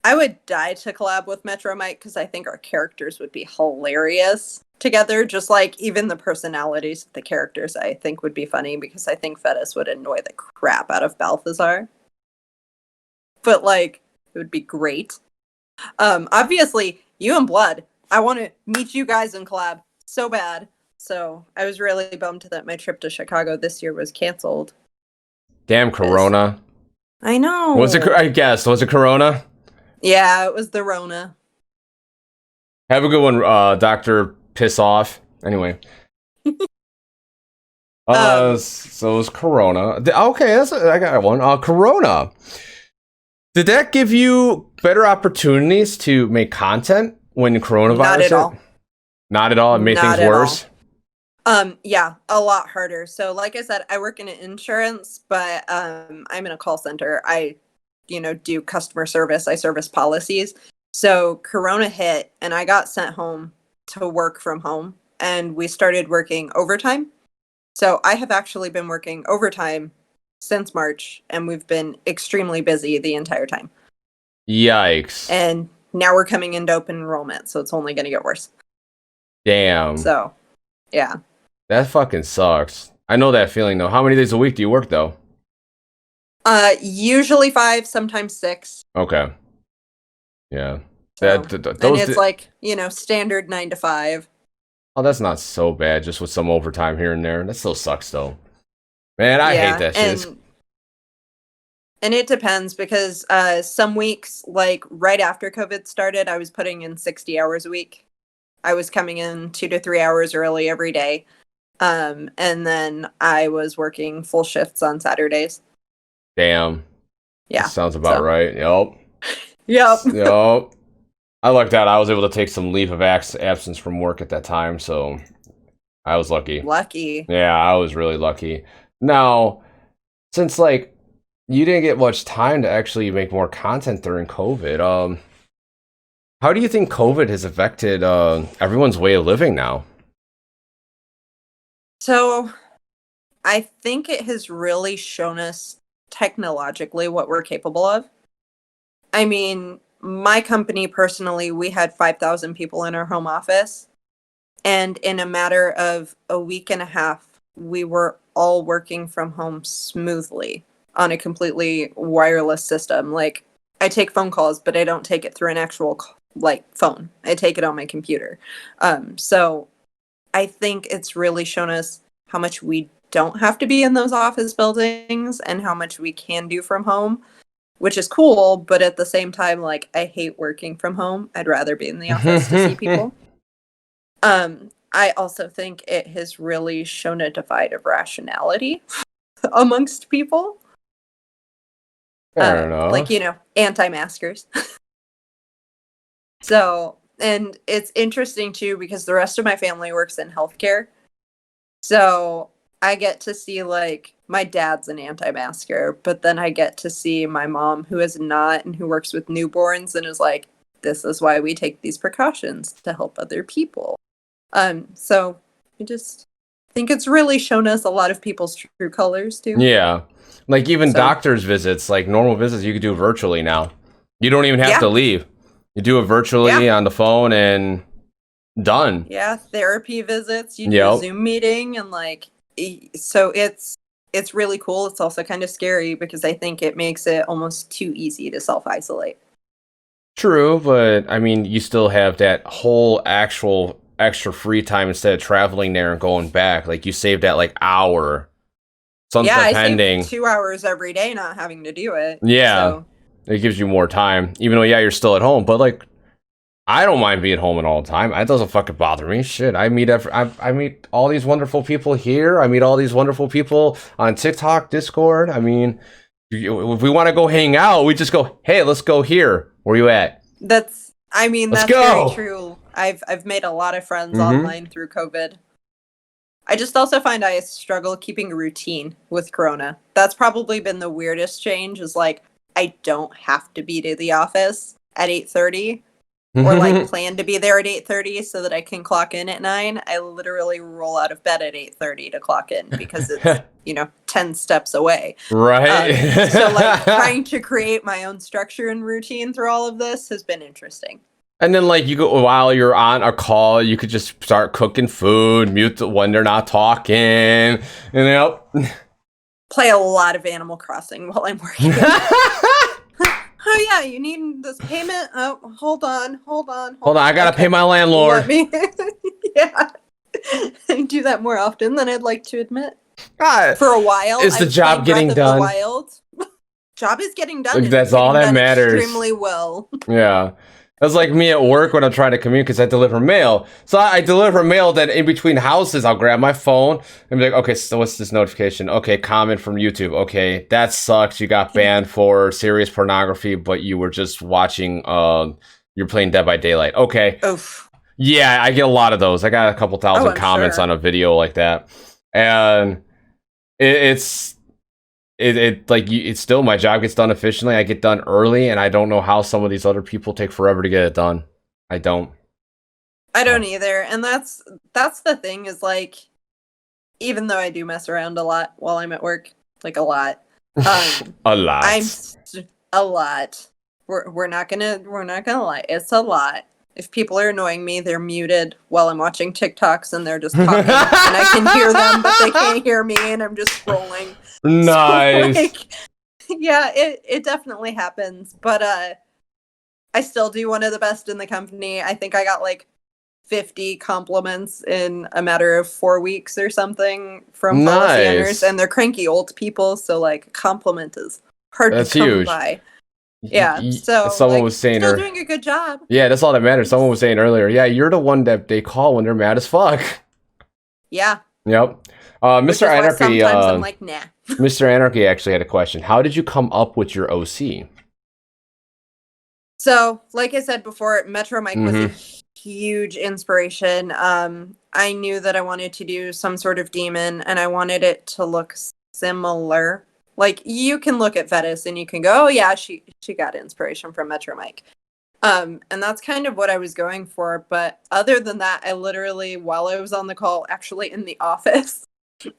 I would die to collab with Metro Mike because I think our characters would be hilarious together. Just like even the personalities of the characters, I think would be funny because I think Fettis would annoy the crap out of Balthazar. But like, it would be great. Obviously, you and Blood. I want to meet you guys and collab so bad. So I was really bummed that my trip to Chicago this year was canceled. Damn Corona. I know. Was it Corona? Yeah, it was the Rona. Have a good one, Dr. Piss Off. Anyway. So it was Corona. Okay, I got one. Corona. Did that give you better opportunities to make content when coronavirus? Not at all. Not at all. It made things worse. Yeah, a lot harder. So like I said, I work in insurance, but I'm in a call center. I do customer service. I service policies. So Corona hit and I got sent home to work from home and we started working overtime. So I have actually been working overtime since March and we've been extremely busy the entire time. Yikes. And now we're coming into open enrollment, so it's only going to get worse. Damn. So, yeah. That fucking sucks. I know that feeling though. How many days a week do you work though? Usually 5, sometimes 6. Okay. Yeah. So, and it's like, standard 9 to 5. Oh, that's not so bad, just with some overtime here and there. That still sucks though. Man, I hate that shit. And it depends because some weeks, like right after COVID started, I was putting in 60 hours a week. I was coming in 2 to 3 hours early every day. And then I was working full shifts on Saturdays. Damn. Yeah. That sounds about right. Yep. Yep. I lucked out. I was able to take some leave of absence from work at that time, so I was lucky. Yeah, I was really lucky. Now, since like you didn't get much time to actually make more content during COVID, how do you think COVID has affected everyone's way of living now? So, I think it has really shown us technologically what we're capable of. I mean, my company personally, we had 5,000 people in our home office. And in a matter of a week and a half, we were all working from home smoothly on a completely wireless system. Like, I take phone calls, but I don't take it through an actual phone. I take it on my computer. So I think it's really shown us how much we don't have to be in those office buildings and how much we can do from home, which is cool. But at the same time, like, I hate working from home. I'd rather be in the office to see people. I also think it has really shown a divide of rationality amongst people. Fair enough. Like, anti-maskers. So, and it's interesting too because the rest of my family works in healthcare. So I get to see, like, my dad's an anti-masker, but then I get to see my mom who is not and who works with newborns and is like, this is why we take these precautions to help other people. So I just think it's really shown us a lot of people's true colors too. Yeah. Like even doctor's visits, like normal visits, you could do virtually now. You don't even have to leave. You do it virtually on the phone and done. Yeah, therapy visits, you do a Zoom meeting and so it's really cool. It's also kind of scary because I think it makes it almost too easy to self-isolate. True, but I mean, you still have that whole actual extra free time instead of traveling there and going back. Like you saved that hour. Something pending. I save 2 hours every day not having to do it. Yeah. So. It gives you more time. Even though, you're still at home. But, I don't mind being home all the time. It doesn't fucking bother me. Shit, I meet all these wonderful people here. I meet all these wonderful people on TikTok, Discord. I mean, if we want to go hang out, we just go, hey, let's go here. Where you at? That's very true. I've made a lot of friends online through COVID. I just also find I struggle keeping a routine with Corona. That's probably been the weirdest change is I don't have to be to the office at 8:30 or plan to be there at 8:30 so that I can clock in at 9. I literally roll out of bed at 8:30 to clock in because it's, 10 steps away. Right. So trying to create my own structure and routine through all of this has been interesting. And then you go while you're on a call, you could just start cooking food, mute when they're not talking, and play a lot of Animal Crossing while I'm working. Oh yeah, you need this payment? Oh, hold on. I gotta pay my landlord. Yeah. I do that more often than I'd like to admit. For a while. Is the job getting done? Job is getting done. That's all that matters. Extremely well. Yeah. That's like me at work when I'm trying to commute because I deliver mail. So I deliver mail, then in between houses, I'll grab my phone and be like, okay, so what's this notification? Okay, comment from YouTube. Okay, that sucks. You got banned for serious pornography, but you were just watching, you're playing Dead by Daylight. Okay. Oof. Yeah, I get a lot of those. I got a couple thousand comments on a video like that. And it's still, my job gets done efficiently. I get done early, and I don't know how some of these other people take forever to get it done. I don't either. And that's the thing is even though I do mess around a lot while I'm at work, a lot. A lot. A lot. we're not gonna lie. It's a lot. If people are annoying me, they're muted while I'm watching TikToks and they're just talking, and I can hear them, but they can't hear me, and I'm just scrolling. Nice. So, like, yeah, it definitely happens, but I still do one of the best in the company. I think I got like 50 compliments in a matter of 4 weeks or something from policy owners, and they're cranky old people, so like compliment is hard to come huge. by. Yeah, so someone like, was saying still doing a good job. Yeah, that's all that matters. Someone was saying earlier, yeah, you're the one that they call when they're mad as fuck. Yeah. Yep. Mr. Anarchy. Sometimes I'm like, nah. Mr. Anarchy actually had a question. How did you come up with your OC? So, like I said before, Metro Mike was a huge inspiration. I knew that I wanted to do some sort of demon, and I wanted it to look similar. Like, you can look at Vetus and you can go, oh yeah, she got inspiration from Metro Mike. And that's kind of what I was going for. But other than that, I literally, while I was on the call, actually in the office,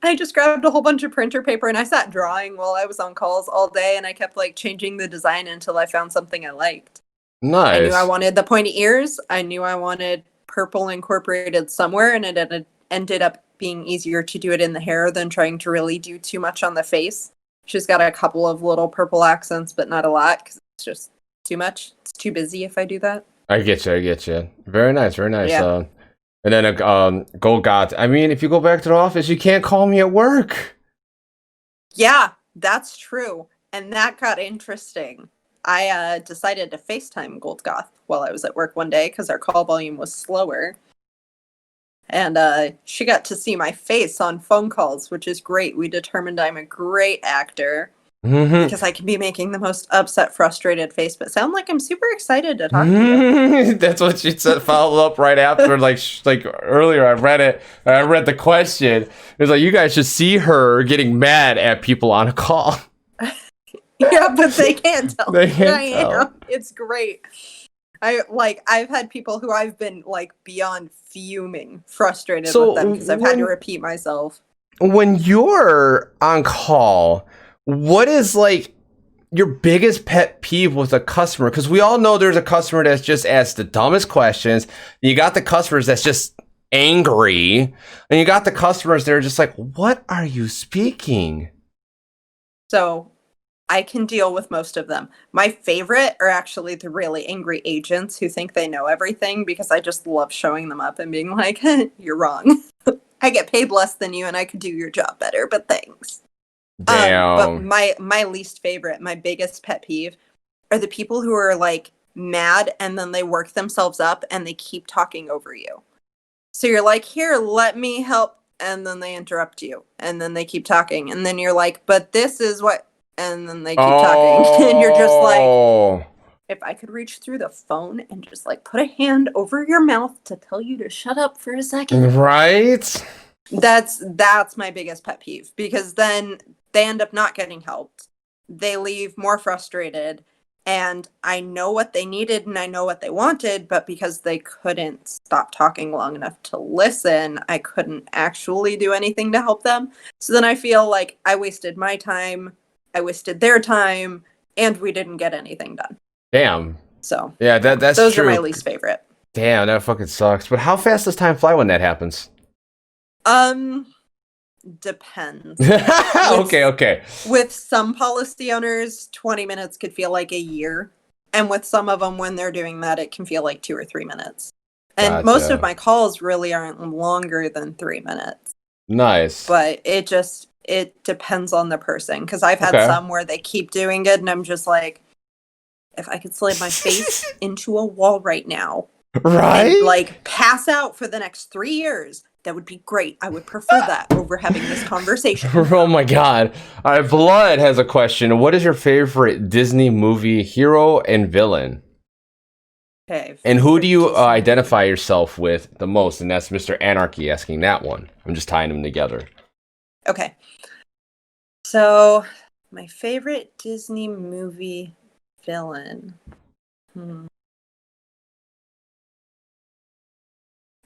I just grabbed a whole bunch of printer paper and I sat drawing while I was on calls all day, and I kept like changing the design until I found something I liked. Nice. I knew I wanted the pointy ears. I knew I wanted purple incorporated somewhere, and it ended up being easier to do it in the hair than trying to really do too much on the face. She's got a couple of little purple accents, but not a lot, because it's just too much. It's too busy if I do that. I get you. Very nice. Yeah. And then Gold God. I mean, if you go back to the office, you can't call me at work. Yeah, that's true. And that got interesting. I decided to FaceTime Gold Goth while I was at work one day because our call volume was slower. And she got to see my face on phone calls, which is great. We determined I'm a great actor because I can be making the most upset, frustrated face, but sound like I'm super excited to talk to you. That's what she said. Followed up right after, like earlier. I read it. I read the question. It was like, you guys should see her getting mad at people on a call. Yeah, but they can't tell. They can't tell. It's great. I've had people who I've been like beyond fuming, frustrated with them because I've had to repeat myself. When you're on call, what is like your biggest pet peeve with a customer? Because we all know there's a customer that's just asked the dumbest questions. You got the customers that's just angry, and you got the customers that are just like, "What are you speaking?" So I can deal with most of them. My favorite are actually the really angry agents who think they know everything, because I just love showing them up and being like, you're wrong. I get paid less than you and I could do your job better, but thanks. Damn. But my least favorite, my biggest pet peeve, are the people who are like mad and then they work themselves up and they keep talking over you. So you're like, here, let me help. And then they interrupt you and then they keep talking. And then you're like, but this is what... And then they keep talking, and you're just like, if I could reach through the phone and just like put a hand over your mouth to tell you to shut up for a second. Right? That's my biggest pet peeve, because then they end up not getting helped. They leave more frustrated, and I know what they needed and I know what they wanted, but because they couldn't stop talking long enough to listen, I couldn't actually do anything to help them. So then I feel like I wasted my time, I wasted their time, and we didn't get anything done. Damn. So yeah, that's those true. are my least favorite. Damn, that fucking sucks. But how fast does time fly when that happens? Depends. Okay. With some policy owners, 20 minutes could feel like a year. And with some of them, when they're doing that, it can feel like 2 or 3 minutes. And most of my calls really aren't longer than 3 minutes. Nice. But it depends on the person, because I've had some where they keep doing it and I'm just like, if I could slam my face into a wall right now, right, and like pass out for the next 3 years, that would be great. I would prefer that over having this conversation. Oh my god. All right, Blood has a question. What is your favorite Disney movie hero and villain? Okay. And who do you identify yourself with the most? And that's Mr. Anarchy asking that one. I'm just tying them together. Okay. So, my favorite Disney movie villain.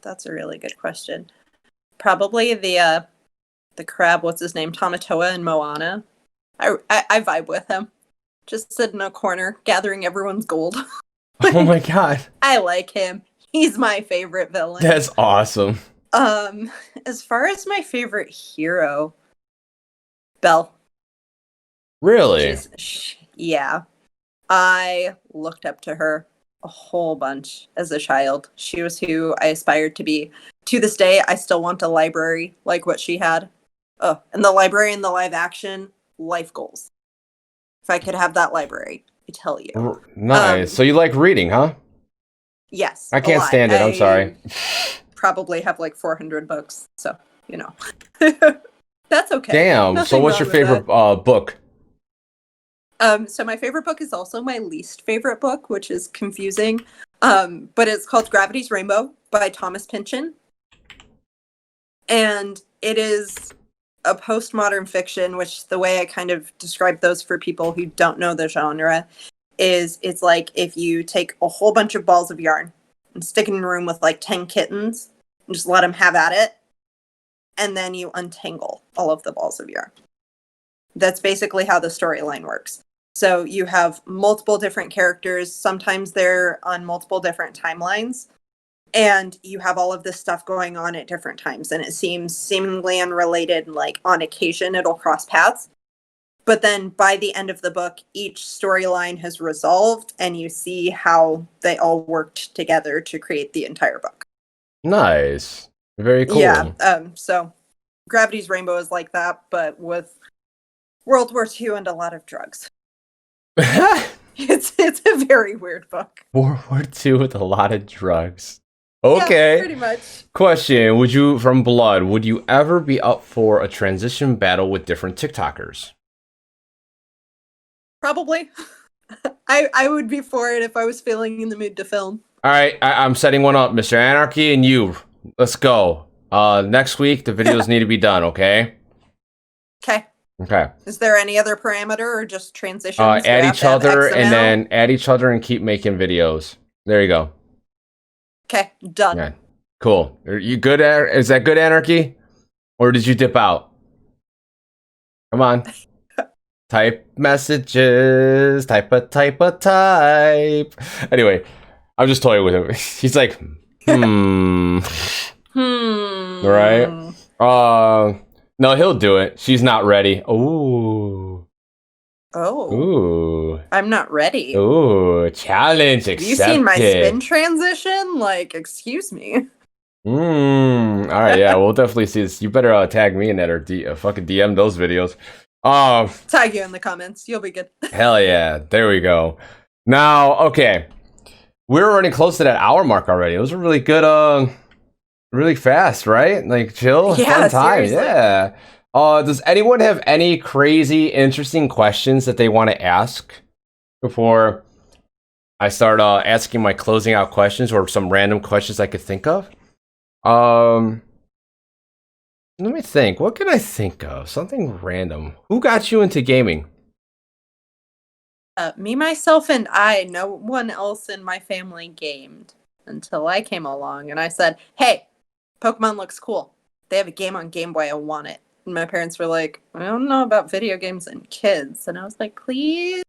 That's a really good question. Probably the crab, what's his name? Tamatoa and Moana. I vibe with him. just sit in a corner gathering everyone's gold. Oh my god. I like him. He's my favorite villain. That's awesome. As far as my favorite hero, Belle. Really? Yeah. I looked up to her a whole bunch as a child. She was who I aspired to be. To this day, I still want a library like what she had. Oh, and the library in the live action, life goals. If I could have that library, I tell you. Nice. So you like reading, huh? Yes. I can't stand it. I'm sorry. Probably have like 400 books, so you know. That's okay. Damn. Nothing so what's your favorite book? So my favorite book is also my least favorite book, which is confusing. But it's called Gravity's Rainbow by Thomas Pynchon. And it is a postmodern fiction, which the way I kind of describe those for people who don't know the genre is it's like if you take a whole bunch of balls of yarn and stick it in a room with like 10 kittens and just let them have at it. And then you untangle all of the balls of yarn. That's basically how the storyline works. So you have multiple different characters. Sometimes they're on multiple different timelines. And you have all of this stuff going on at different times. And it seems seemingly unrelated. Like on occasion, it'll cross paths. But then by the end of the book, each storyline has resolved. And you see how they all worked together to create the entire book. Nice. Very cool. Yeah. So Gravity's Rainbow is like that, but with World War II and a lot of drugs. It's a very weird book. World War II with a lot of drugs. Okay. Yeah, pretty much. Question: from Blood, would you ever be up for a transition battle with different TikTokers? Probably. I would be for it if I was feeling in the mood to film. All right, I'm setting one up, Mr. Anarchy, and you. Let's go. Next week the videos need to be done. Okay. Okay. Okay. Is there any other parameter or just transitions? Add each other and then add each other and keep making videos. There you go. Okay, done. Yeah. Cool. Are you good? Is that good, Anarchy? Or did you dip out? Come on. Type messages. Type. Anyway, I'm just toying with him. He's like, Right? No, he'll do it. She's not ready. Ooh. Oh. Ooh. I'm not ready. Ooh. Challenge accepted. Have you seen my spin transition? Like, excuse me. All right, yeah, we'll definitely see this. You better tag me in that or fucking DM those videos. Tag you in the comments. You'll be good. Hell yeah. There we go. Now, okay. We're running close to that hour mark already. It was a really good, really fast, right? Like chill, fun time. Seriously. Yeah. Does anyone have any crazy, interesting questions that they want to ask before I start asking my closing out questions or some random questions I could think of? Let me think. What can I think of? Something random. Who got you into gaming? Me, myself, and I. No one else in my family gamed until I came along and I said, "Hey, Pokemon looks cool. They have a game on Game Boy. I want it." And my parents were like, "I don't know about video games and kids." And I was like, "Please."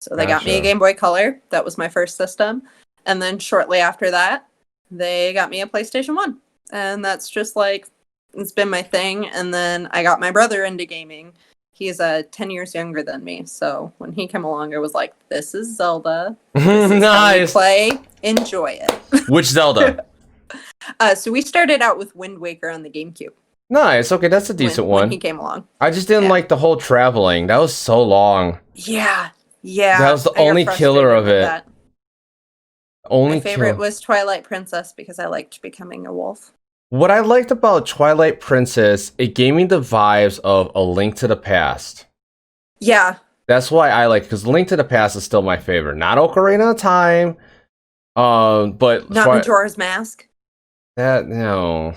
So they got me a Game Boy Color. That was my first system. And then shortly after that, they got me a PlayStation 1. And that's just like, it's been my thing. And then I got my brother into gaming. He's 10 years younger than me. So when he came along, I was like, this is Zelda. This is nice. How you play. Enjoy it. Which Zelda? So we started out with Wind Waker on the GameCube. Nice. Okay, that's a decent one. When he came along. I just didn't like the whole traveling. That was so long. Yeah. That was the only killer of it. That. My favorite was Twilight Princess because I liked becoming a wolf. What I liked about Twilight Princess, it gave me the vibes of A Link to the Past. Yeah. That's why I like it, because Link to the Past is still my favorite. Not Ocarina of Time, but... Not Majora's Mask? No.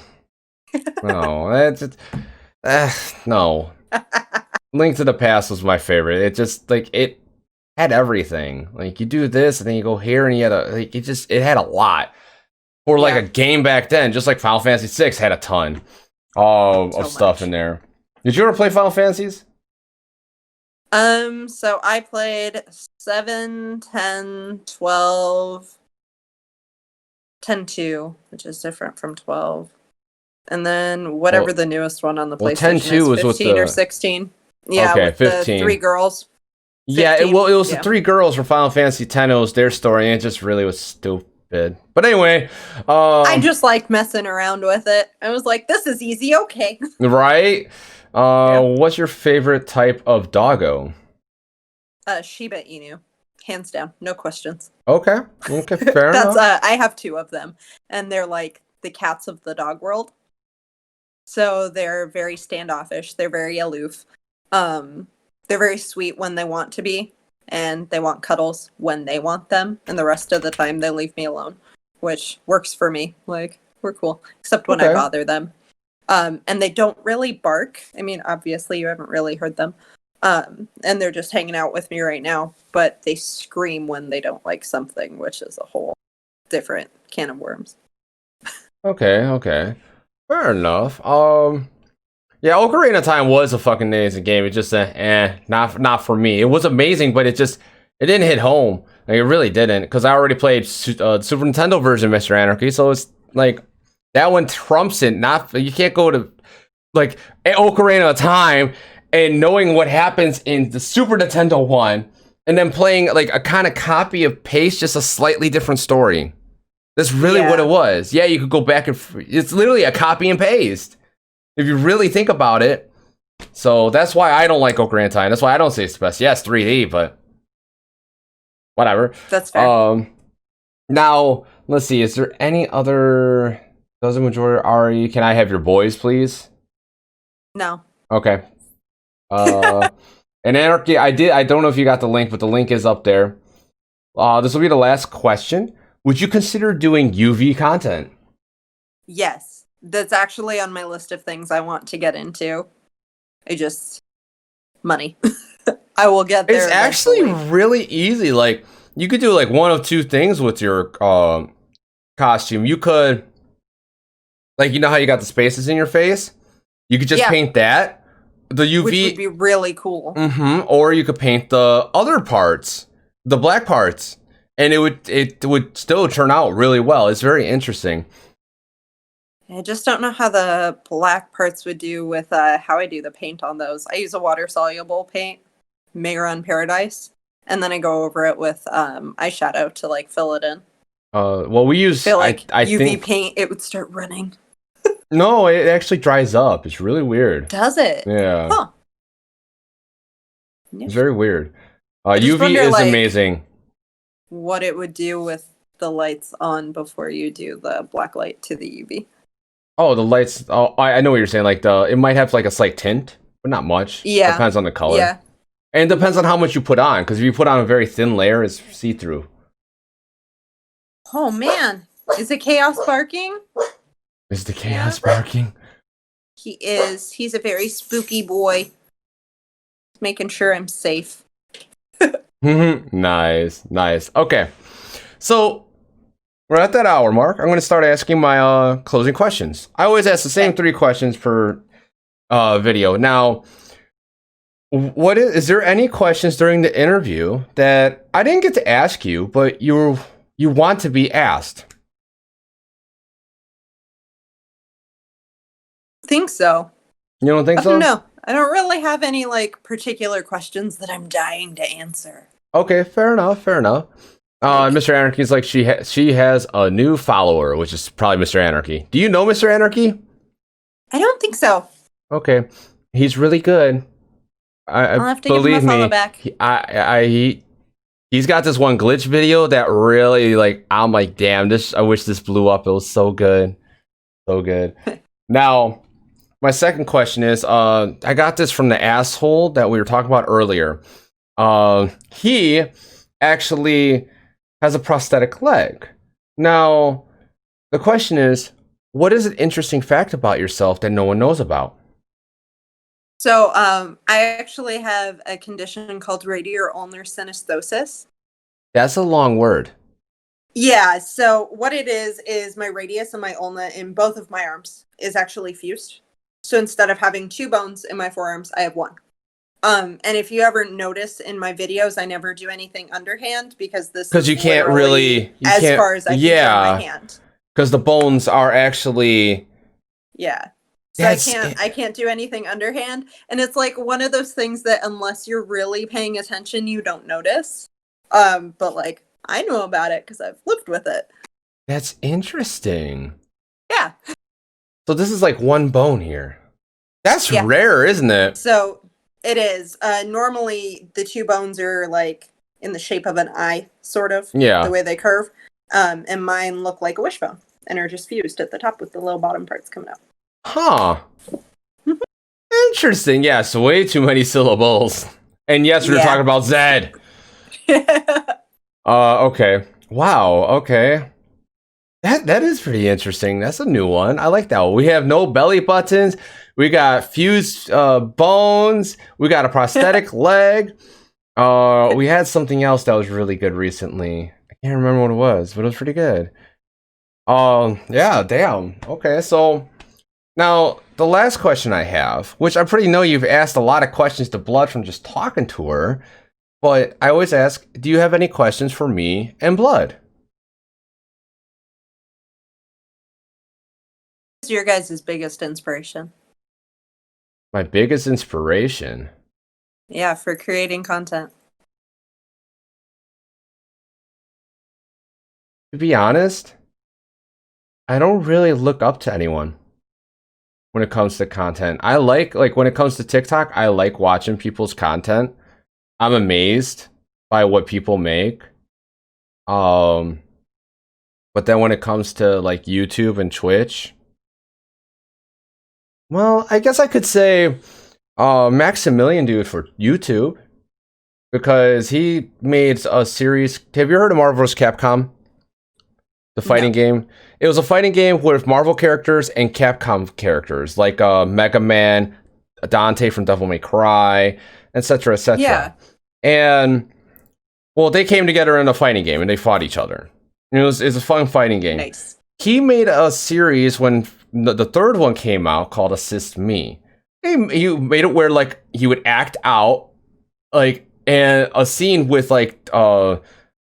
No. No. Link to the Past was my favorite. It just, like, it had everything. Like, you do this, and then you go here, and you had it had a lot. Or like a game back then, just like Final Fantasy VI had a ton of stuff in there. Did you ever play Final Fantasies? So I played 7, 10, 12, 10-2, which is different from 12. And then whatever the newest one on the PlayStation 10-2 is, 15 or 16. Yeah, okay, with 15. the 3 girls. 15. Yeah, it was the 3 girls from Final Fantasy X. It was their story, and it just really was stupid. But anyway, I just liked messing around with it. I was like, this is easy, okay. Right? What's your favorite type of doggo? Shiba Inu. Hands down, no questions. Okay, fair enough. I have 2 of them, and they're like the cats of the dog world. So they're very standoffish. They're very aloof. They're very sweet when they want to be, and they want cuddles when they want them, and the rest of the time they leave me alone, which works for me. Like, we're cool, except when I bother them. And they don't really bark. I mean, obviously you haven't really heard them. And they're just hanging out with me right now, but they scream when they don't like something, which is a whole different can of worms. Okay. Fair enough. Yeah, Ocarina of Time was a fucking amazing game. It just not for me. It was amazing, but it didn't hit home. Like, it really didn't, because I already played Super Nintendo version of Mr. Anarchy, so it's like that one trumps it. You can't go to like Ocarina of Time and knowing what happens in the Super Nintendo one, and then playing like a kind of copy of paste, just a slightly different story. That's really what it was. Yeah, you could go back and it's literally a copy and paste if you really think about it. So that's why I don't like Ocarina of Time. That's why I don't say it's the best. Yes, 3D, but whatever. That's fair. Now let's see. Is there any other? Doesn't majority Ari? Can I have your boys, please? No. Okay. And Anarchy, I don't know if you got the link, but the link is up there. This will be the last question. Would you consider doing UV content? Yes. That's actually on my list of things I want to get into. Money. I will get there. It's actually really easy. Like, you could do like one of 2 things with your costume. You could, like, you know how you got the spaces in your face? You could just paint that. The UV, which would be really cool. Or you could paint the other parts, the black parts, and it would still turn out really well. It's very interesting. I just don't know how the black parts would do with how I do the paint on those. I use a water-soluble paint, Mayron Paradise, and then I go over it with eyeshadow to like fill it in. Well, we use I UV paint. It would start running. No, it actually dries up. It's really weird. Does it? Yeah. Huh. It's very weird. UV is amazing. What it would do with the lights on before you do the black light to the UV. Oh, the lights. Oh, I know what you're saying. Like it might have like a slight tint, but not much. Yeah. Depends on the color. Yeah. And it depends on how much you put on, because if you put on a very thin layer, it's see-through. Oh man, is it Chaos barking? Is the Chaos barking? He is. He's a very spooky boy. Making sure I'm safe. Nice. Okay. So we're at that hour mark. I'm going to start asking my closing questions. I always ask the same 3 questions per video. Now, is there any questions during the interview that I didn't get to ask you, but you want to be asked? Think so. You don't think so? No, I don't really have any like particular questions that I'm dying to answer. Okay, fair enough. Mr. Anarchy's like she has a new follower, which is probably Mr. Anarchy. Do you know Mr. Anarchy? I don't think so. Okay, he's really good. I'll have to give him a follow back. He's got this one glitch video that really, like, I'm like, damn, I wish this blew up. It was so good. Now, my second question is, I got this from the asshole that we were talking about earlier. He actually has a prosthetic leg. Now, the question is, what is an interesting fact about yourself that no one knows about? So, I actually have a condition called radial ulnar synostosis. That's a long word. Yeah, so what it is my radius and my ulna in both of my arms is actually fused. So instead of having 2 bones in my forearms, I have 1. And if you ever notice in my videos, I never do anything underhand because this is you can't really as far as I can show my hand. Because the bones are actually So I can't do anything underhand, and it's like one of those things that unless you're really paying attention, you don't notice. But like I know about it because I've lived with it. That's interesting. Yeah. So this is like one bone here. That's rare, isn't it? So it is. Normally the two bones are like in the shape of an eye, sort of. Yeah. The way they curve. And mine look like a wishbone and are just fused at the top with the little bottom parts coming out. Huh. Interesting. Yeah, so way too many syllables. And yes, we were talking about Zed. Okay. Wow, okay. That is pretty interesting. That's a new one. I like that one. We have no belly buttons. We got fused bones. We got a prosthetic leg. We had something else that was really good recently. I can't remember what it was, but it was pretty good. Yeah, damn. Okay, so now the last question I have, which I pretty know you've asked a lot of questions to Blood from just talking to her, but I always ask, do you have any questions for me and Blood? What's your guys' biggest inspiration? My biggest inspiration? Yeah, for creating content. To be honest, I don't really look up to anyone when it comes to content. I like when it comes to TikTok, I like watching people's content. I'm amazed by what people make. But then when it comes to like YouTube and Twitch, well, I guess I could say Maximilian Dude for YouTube, because he made a series. Have you heard of Marvel vs. Capcom? The fighting game. It was a fighting game with Marvel characters and Capcom characters, like Mega Man, Dante from Devil May Cry, etc., etc. Yeah. And well, they came together in a fighting game and they fought each other. And it was a fun fighting game. Nice. He made a series when the third one came out called Assist Me. He made it where like he would act out like and a scene with like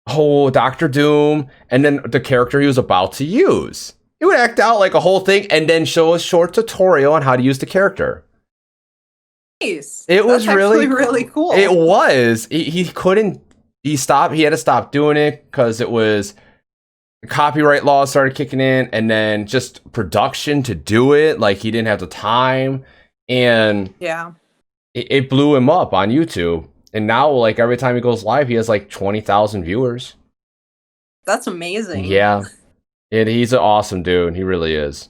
whole Doctor Doom and then the character he was about to use. He would act out like a whole thing and then show a short tutorial on how to use the character. Nice. It was really cool. It was. He couldn't. He stopped. He had to stop doing it because it was copyright laws started kicking in, and then just production to do it. Like he didn't have the time, and it blew him up on YouTube. And now, like every time he goes live, he has like 20,000 viewers. That's amazing. Yeah, and he's an awesome dude. He really is.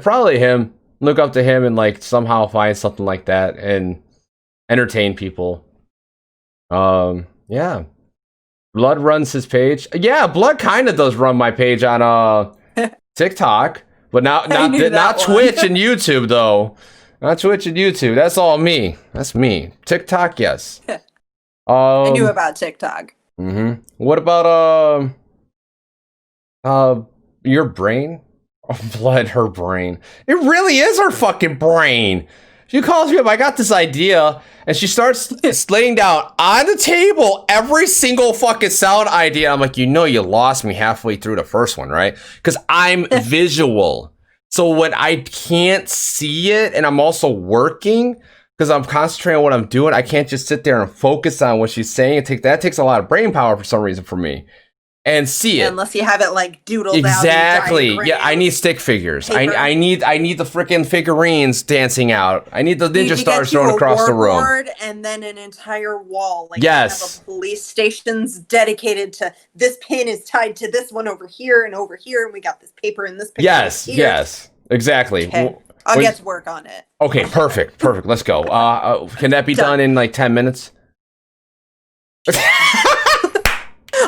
Probably him. Look up to him and like somehow find something like that and entertain people. Yeah. Blood runs his page. Yeah, Blood kind of does run my page on TikTok, but not Twitch and YouTube though. Not Twitch and YouTube. That's all me. That's me. TikTok, yes. I knew about TikTok. What about your brain? Oh, Blood, her brain. It really is her fucking brain. She calls me up. I got this idea, and she starts laying down on the table every single fucking sound idea. I'm like, you lost me halfway through the first one, right? Because I'm visual. So when I can't see it, and I'm also working, because I'm concentrating on what I'm doing, I can't just sit there and focus on what she's saying. That takes a lot of brain power for some reason for me. And see it. Unless you have it like doodled exactly. out. Yeah, I need stick figures. I need the freaking figurines dancing out. I need the ninja stars thrown across the room. And then an entire wall. Like yes. Have police stations dedicated to this pin is tied to this one over here, and we got this paper in this picture. Yes, yes, exactly. Okay. I'll get to work on it. Okay, perfect. Let's go. Can that be done in like 10 minutes?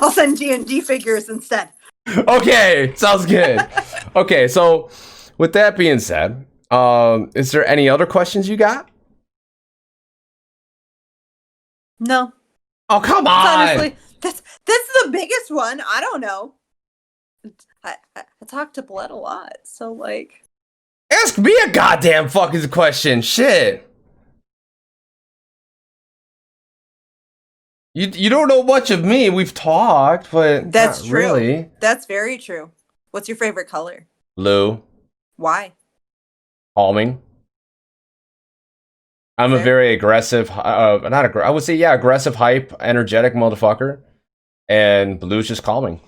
I'll send G&D figures instead. Okay, sounds good. Okay, so with that being said, is there any other questions you got? No. Oh, come on. Honestly, that's the biggest one. I don't know. I talk to Blood a lot, so like. Ask me a goddamn fucking question. Shit. You don't know much of me. We've talked, but That's not true. really. That's very true. What's your favorite color? Blue. Why? Calming. I'm a Fair. very aggressive, not aggressive. I would say, yeah, aggressive, hype, energetic motherfucker. And blue's just calming.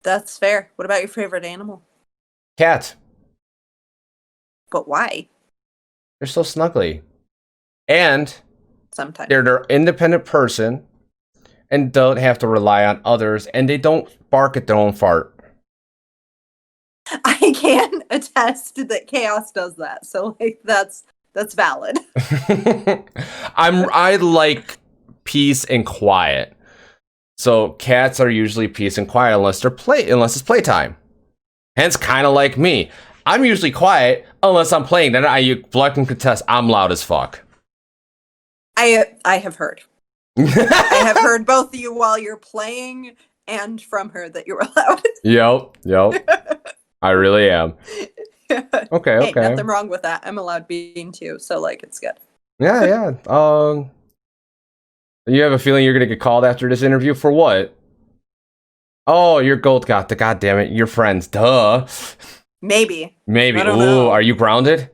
That's fair. What about your favorite animal? Cat. But why? They're so snuggly. And Sometimes. they're an independent person and don't have to rely on others. And they don't bark at their own fart. I can attest that Chaos does that. So like that's valid. I like peace and quiet. So cats are usually peace and quiet unless it's playtime. Hence, kind of like me. I'm usually quiet unless I'm playing. Then Blood can contest. I'm loud as fuck. I have heard. I have heard both of you while you're playing and from her that you're loud. Yep. I really am. Okay. Hey, nothing wrong with that. I'm a loud being too, so like it's good. Yeah. You have a feeling you're gonna get called after this interview for what? Oh, you're Gold God. God damn it, your friends. Duh. Maybe. I don't know. Are you grounded?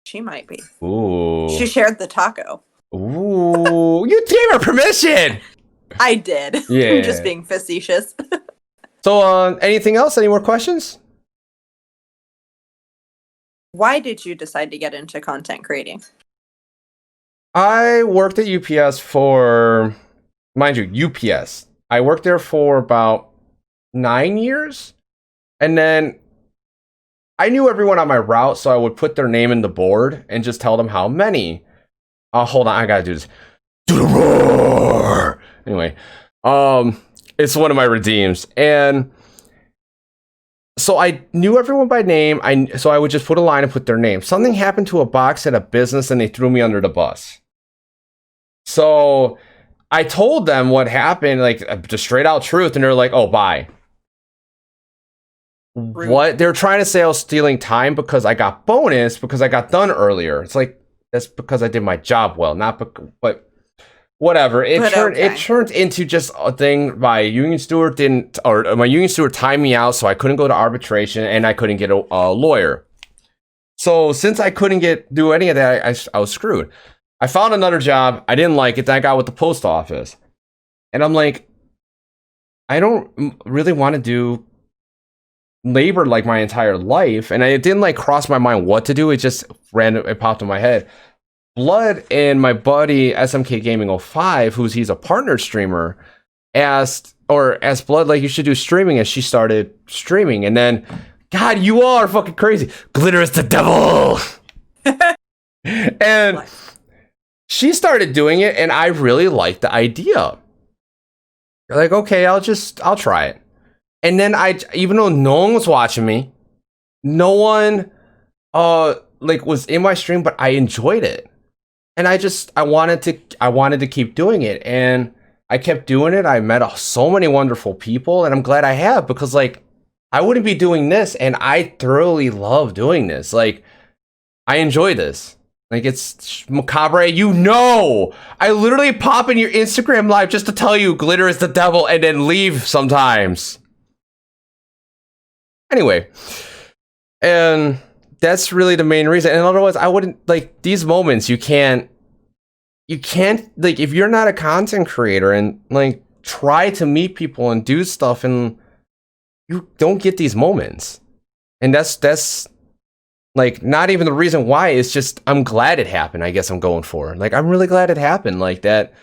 She might be. Ooh. She shared the taco. Ooh. You gave her permission. I did. Yeah. I'm just being facetious. So, anything else? Any more questions? Why did you decide to get into content creating? I worked at UPS for, mind you, UPS. I worked there for about 9 years. And then I knew everyone on my route, so I would put their name in the board and just tell them how many. Hold on, I gotta do this. Do the roar! Anyway, it's one of my redeems. And so I knew everyone by name. So I would just put a line and put their name. Something happened to a box at a business and they threw me under the bus. So I told them what happened, like just straight out truth, and they're like, "Oh, bye." Rude. What? They're trying to say I was stealing time because I got bonus because I got done earlier. It's like, that's because I did my job well, not but whatever. It turned into just a thing. My union steward timed me out, so I couldn't go to arbitration and I couldn't get a lawyer. So since I couldn't do any of that, I was screwed. I found another job. I didn't like it. Then I got with the post office. And I'm like, I don't really want to do labor like my entire life. And it didn't like cross my mind what to do. It just it popped in my head. Blood and my buddy SMK Gaming 05, he's a partner streamer, asked Blood, like, you should do streaming, and she started streaming. And then, God, you all are fucking crazy. Glitter is the devil. And she started doing it, and I really liked the idea. Like, okay, I'll try it. And then even though no one was watching me, no one was in my stream, but I enjoyed it. And I wanted to keep doing it, and I kept doing it. I met so many wonderful people, and I'm glad I have, because like I wouldn't be doing this, and I thoroughly love doing this. Like, I enjoy this. Like, it's macabre, I literally pop in your Instagram live just to tell you glitter is the devil and then leave sometimes. Anyway, and that's really the main reason. And otherwise, I wouldn't, like, these moments, you can't, like, if you're not a content creator and, like, try to meet people and do stuff, and you don't get these moments. And that's like, not even the reason why. It's just, I'm glad it happened, I guess I'm going for. Like, I'm really glad it happened. Like, that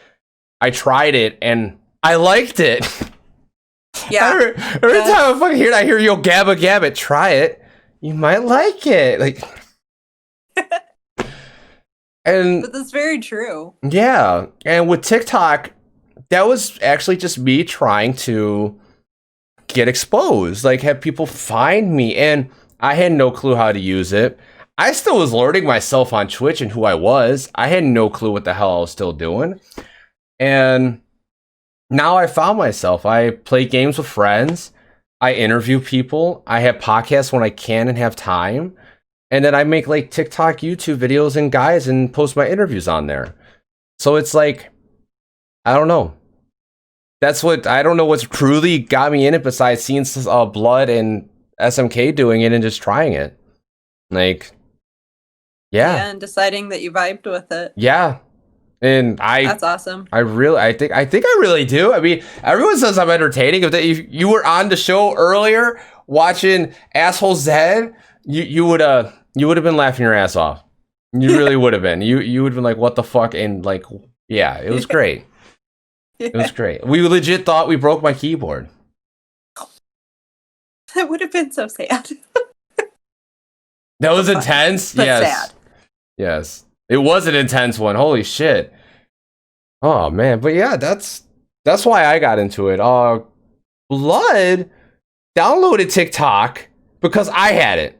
I tried it, and I liked it. Yeah. Every time I fucking hear yo, gabba gabba, try it. You might like it. Like, but that's very true. Yeah. And with TikTok, that was actually just me trying to get exposed, like, have people find me, and I had no clue how to use it. I still was learning myself on Twitch and who I was. I had no clue what the hell I was still doing. And now I found myself. I play games with friends. I interview people. I have podcasts when I can and have time. And then I make like TikTok, YouTube videos and post my interviews on there. So it's like, I don't know. That's what I don't know what's truly got me in it besides seeing Blood and SMK doing it and just trying it. Like, yeah, and deciding that you vibed with it. Yeah. And that's awesome. I think I really do. I mean, everyone says I'm entertaining. If you were on the show earlier watching Asshole Zed, you would have been laughing your ass off. You really would have been. You would have been like, what the fuck? And like, yeah, it was great. It was great. We legit thought we broke my keyboard. That would have been so sad. That was intense. But yes. Sad. Yes. It was an intense one. Holy shit. Oh man, but yeah, that's why I got into it. Blood downloaded TikTok because I had it.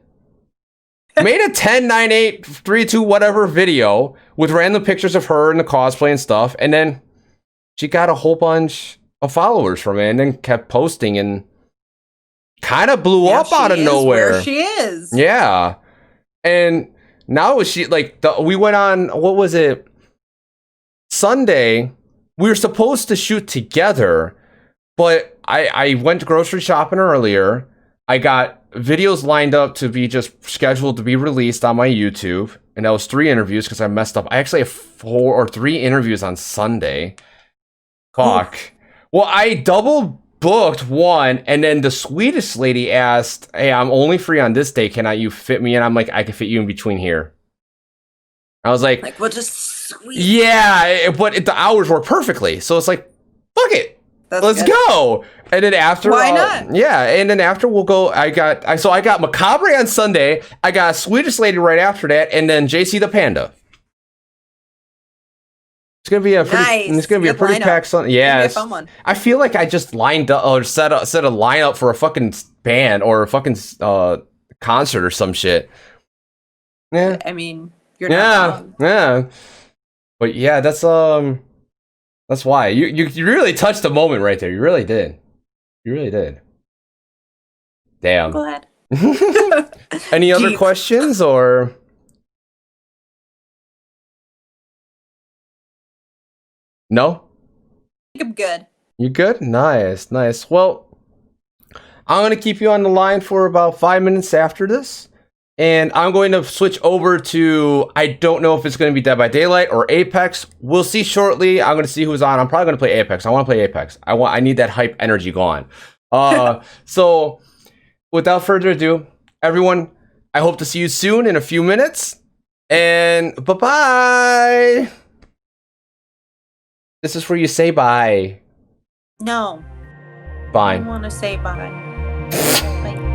Made a 10, 9, 8, 3, 2, whatever video with random pictures of her and the cosplay and stuff, and then she got a whole bunch of followers from it and then kept posting and kind of blew up out of nowhere. Where she is. Yeah. And now she like we went on, what was it? Sunday. We were supposed to shoot together, but I went grocery shopping earlier. I got videos lined up to be just scheduled to be released on my YouTube, and that was 3 interviews because I messed up. I actually have 4 or 3 interviews on Sunday. Fuck. Well, I double booked one, and then the Swedish lady asked, "Hey, I'm only free on this day. Can you fit me in?" I'm like, "I can fit you in between here." I was like, we'll just squeeze. Yeah, but the hours work perfectly, so it's like, fuck it. Let's go. And then after, why not? Yeah, and then after we'll go. I got Macabre on Sunday. I got a Swedish lady right after that, and then JC the Panda. It's gonna be a pretty, nice. It's gonna be a pretty packed Sunday. Yeah, fun one. I feel like I just lined up or set a lineup for a fucking band or a fucking concert or some shit. Yeah, I mean, you're not wrong. Yeah. But yeah, that's why you really touched the moment right there. You really did. You really did. Damn. I'm glad. Any other questions or? No? I think I'm good. You good? Nice, nice. Well, I'm going to keep you on the line for about 5 minutes after this. And I'm going to switch over to, I don't know if it's going to be Dead by Daylight or Apex. We'll see shortly. I'm going to see who's on. I'm probably going to play Apex. I want to play Apex. I need that hype energy going. So without further ado, everyone, I hope to see you soon in a few minutes. And bye-bye. This is where you say bye. No. Fine. I want to say bye. Bye.